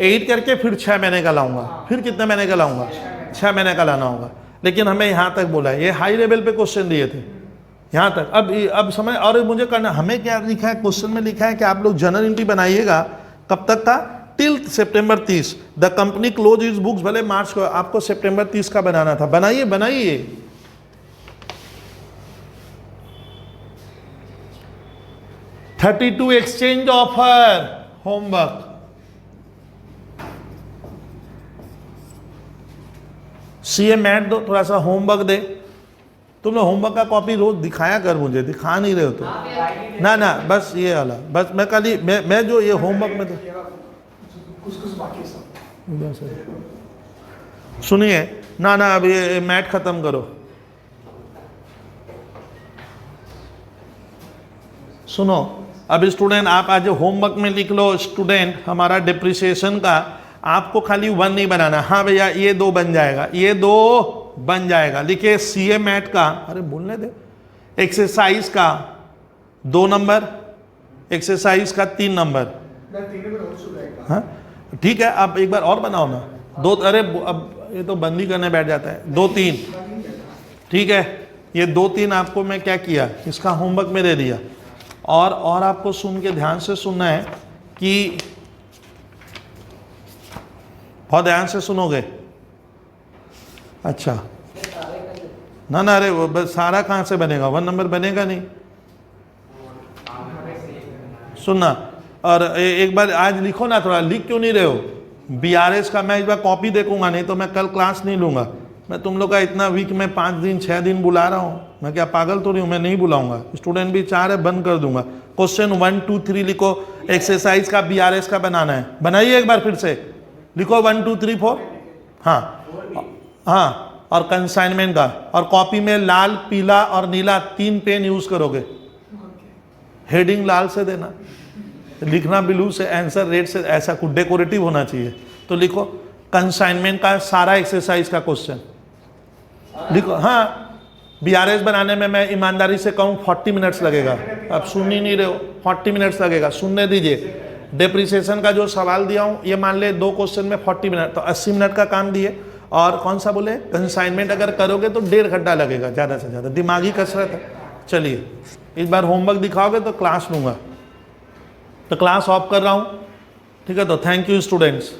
Speaker 1: 8 करके फिर 6 महीने का लाऊंगा, फिर कितने महीने का लाऊंगा, 6 महीने का लाना होगा। लेकिन हमें यहाँ तक बोला है, ये हाई लेवल पे क्वेश्चन दिए थे यहाँ तक। अब समझ, और मुझे करना, हमें क्या लिखा है क्वेश्चन में, लिखा है कि आप लोग जर्नल एंट्री बनाइएगा कब तक का, till September 30 the company close is books, भले मार्च को, आपको सितंबर 30 का बनाना था, बनाइए बनाइए। $32 exchange offer homework, CA mat दो, थोड़ा सा होमवर्क दे। तुम लोग होमवर्क का कॉपी रोज दिखाया कर, मुझे दिखा नहीं रहे हो तो, ना ना बस ये वाला, बस मैं कल ही मैं जो ये होमवर्क में तो सुनिए ना ना, अब ये मैट खत्म करो, सुनो। अब स्टूडेंट आप आज होमवर्क में लिख लो, स्टूडेंट हमारा डिप्रिसिएशन का आपको खाली 1 नहीं बनाना, हाँ भैया ये 2 बन जाएगा, ये 2 बन जाएगा, लिखिए सीए मैट का, अरे बोलने दे, एक्सरसाइज का 2 नंबर, एक्सरसाइज का 3 नंबर, हाँ ठीक है। अब एक बार और बनाओ ना, 2, अरे अब ये तो बंदी करने बैठ जाता है, 2 3 ठीक है, ये 2 3 आपको मैं क्या किया, इसका होमवर्क में दे दिया। और आपको सुन के ध्यान से सुनना है कि बहुत ध्यान से सुनोगे। अच्छा ना ना, अरे वो बस सारा कहाँ से बनेगा, 1 नंबर बनेगा नहीं। सुनना, और एक बार आज लिखो ना, थोड़ा लिख क्यों नहीं रहे हो? BRS का मैं इस बार कॉपी देखूंगा, नहीं तो मैं कल क्लास नहीं लूंगा। मैं तुम लोग का इतना वीक में 5 दिन 6 दिन बुला रहा हूँ, मैं क्या पागल तो नहीं हूँ? मैं नहीं बुलाऊंगा। स्टूडेंट भी चाह रहे, बंद कर दूंगा। क्वेश्चन 1 2 3 लिखो, एक्सरसाइज का BRS का बनाना है, बनाइए एक बार फिर से लिखो 1 2 3 4। हाँ, और कंसाइनमेंट का, और कॉपी में लाल पीला और नीला 3 पेन यूज करोगे। हेडिंग लाल से देना, लिखना ब्लू से, आंसर रेड से, ऐसा कुछ डेकोरेटिव होना चाहिए। तो लिखो कंसाइनमेंट का सारा एक्सरसाइज का क्वेश्चन लिखो। हाँ, BRS बनाने में मैं ईमानदारी से कहूँ 40 मिनट्स लगेगा। आप सुन ही नहीं रहे हो, 40 मिनट्स लगेगा, सुनने दीजिए। डेप्रिसिएशन का जो सवाल दिया हूँ, ये मान ले 2 क्वेश्चन में 40 मिनट, तो 80 मिनट का काम दिए। और कौन सा बोले, कंसाइनमेंट अगर करोगे तो 1.5 घंटा लगेगा ज़्यादा से ज़्यादा, दिमागी कसरत है। चलिए, इस बार होमवर्क दिखाओगे तो क्लास लूँगा। तो क्लास ऑफ कर रहा हूँ, ठीक है? तो थैंक यू स्टूडेंट्स।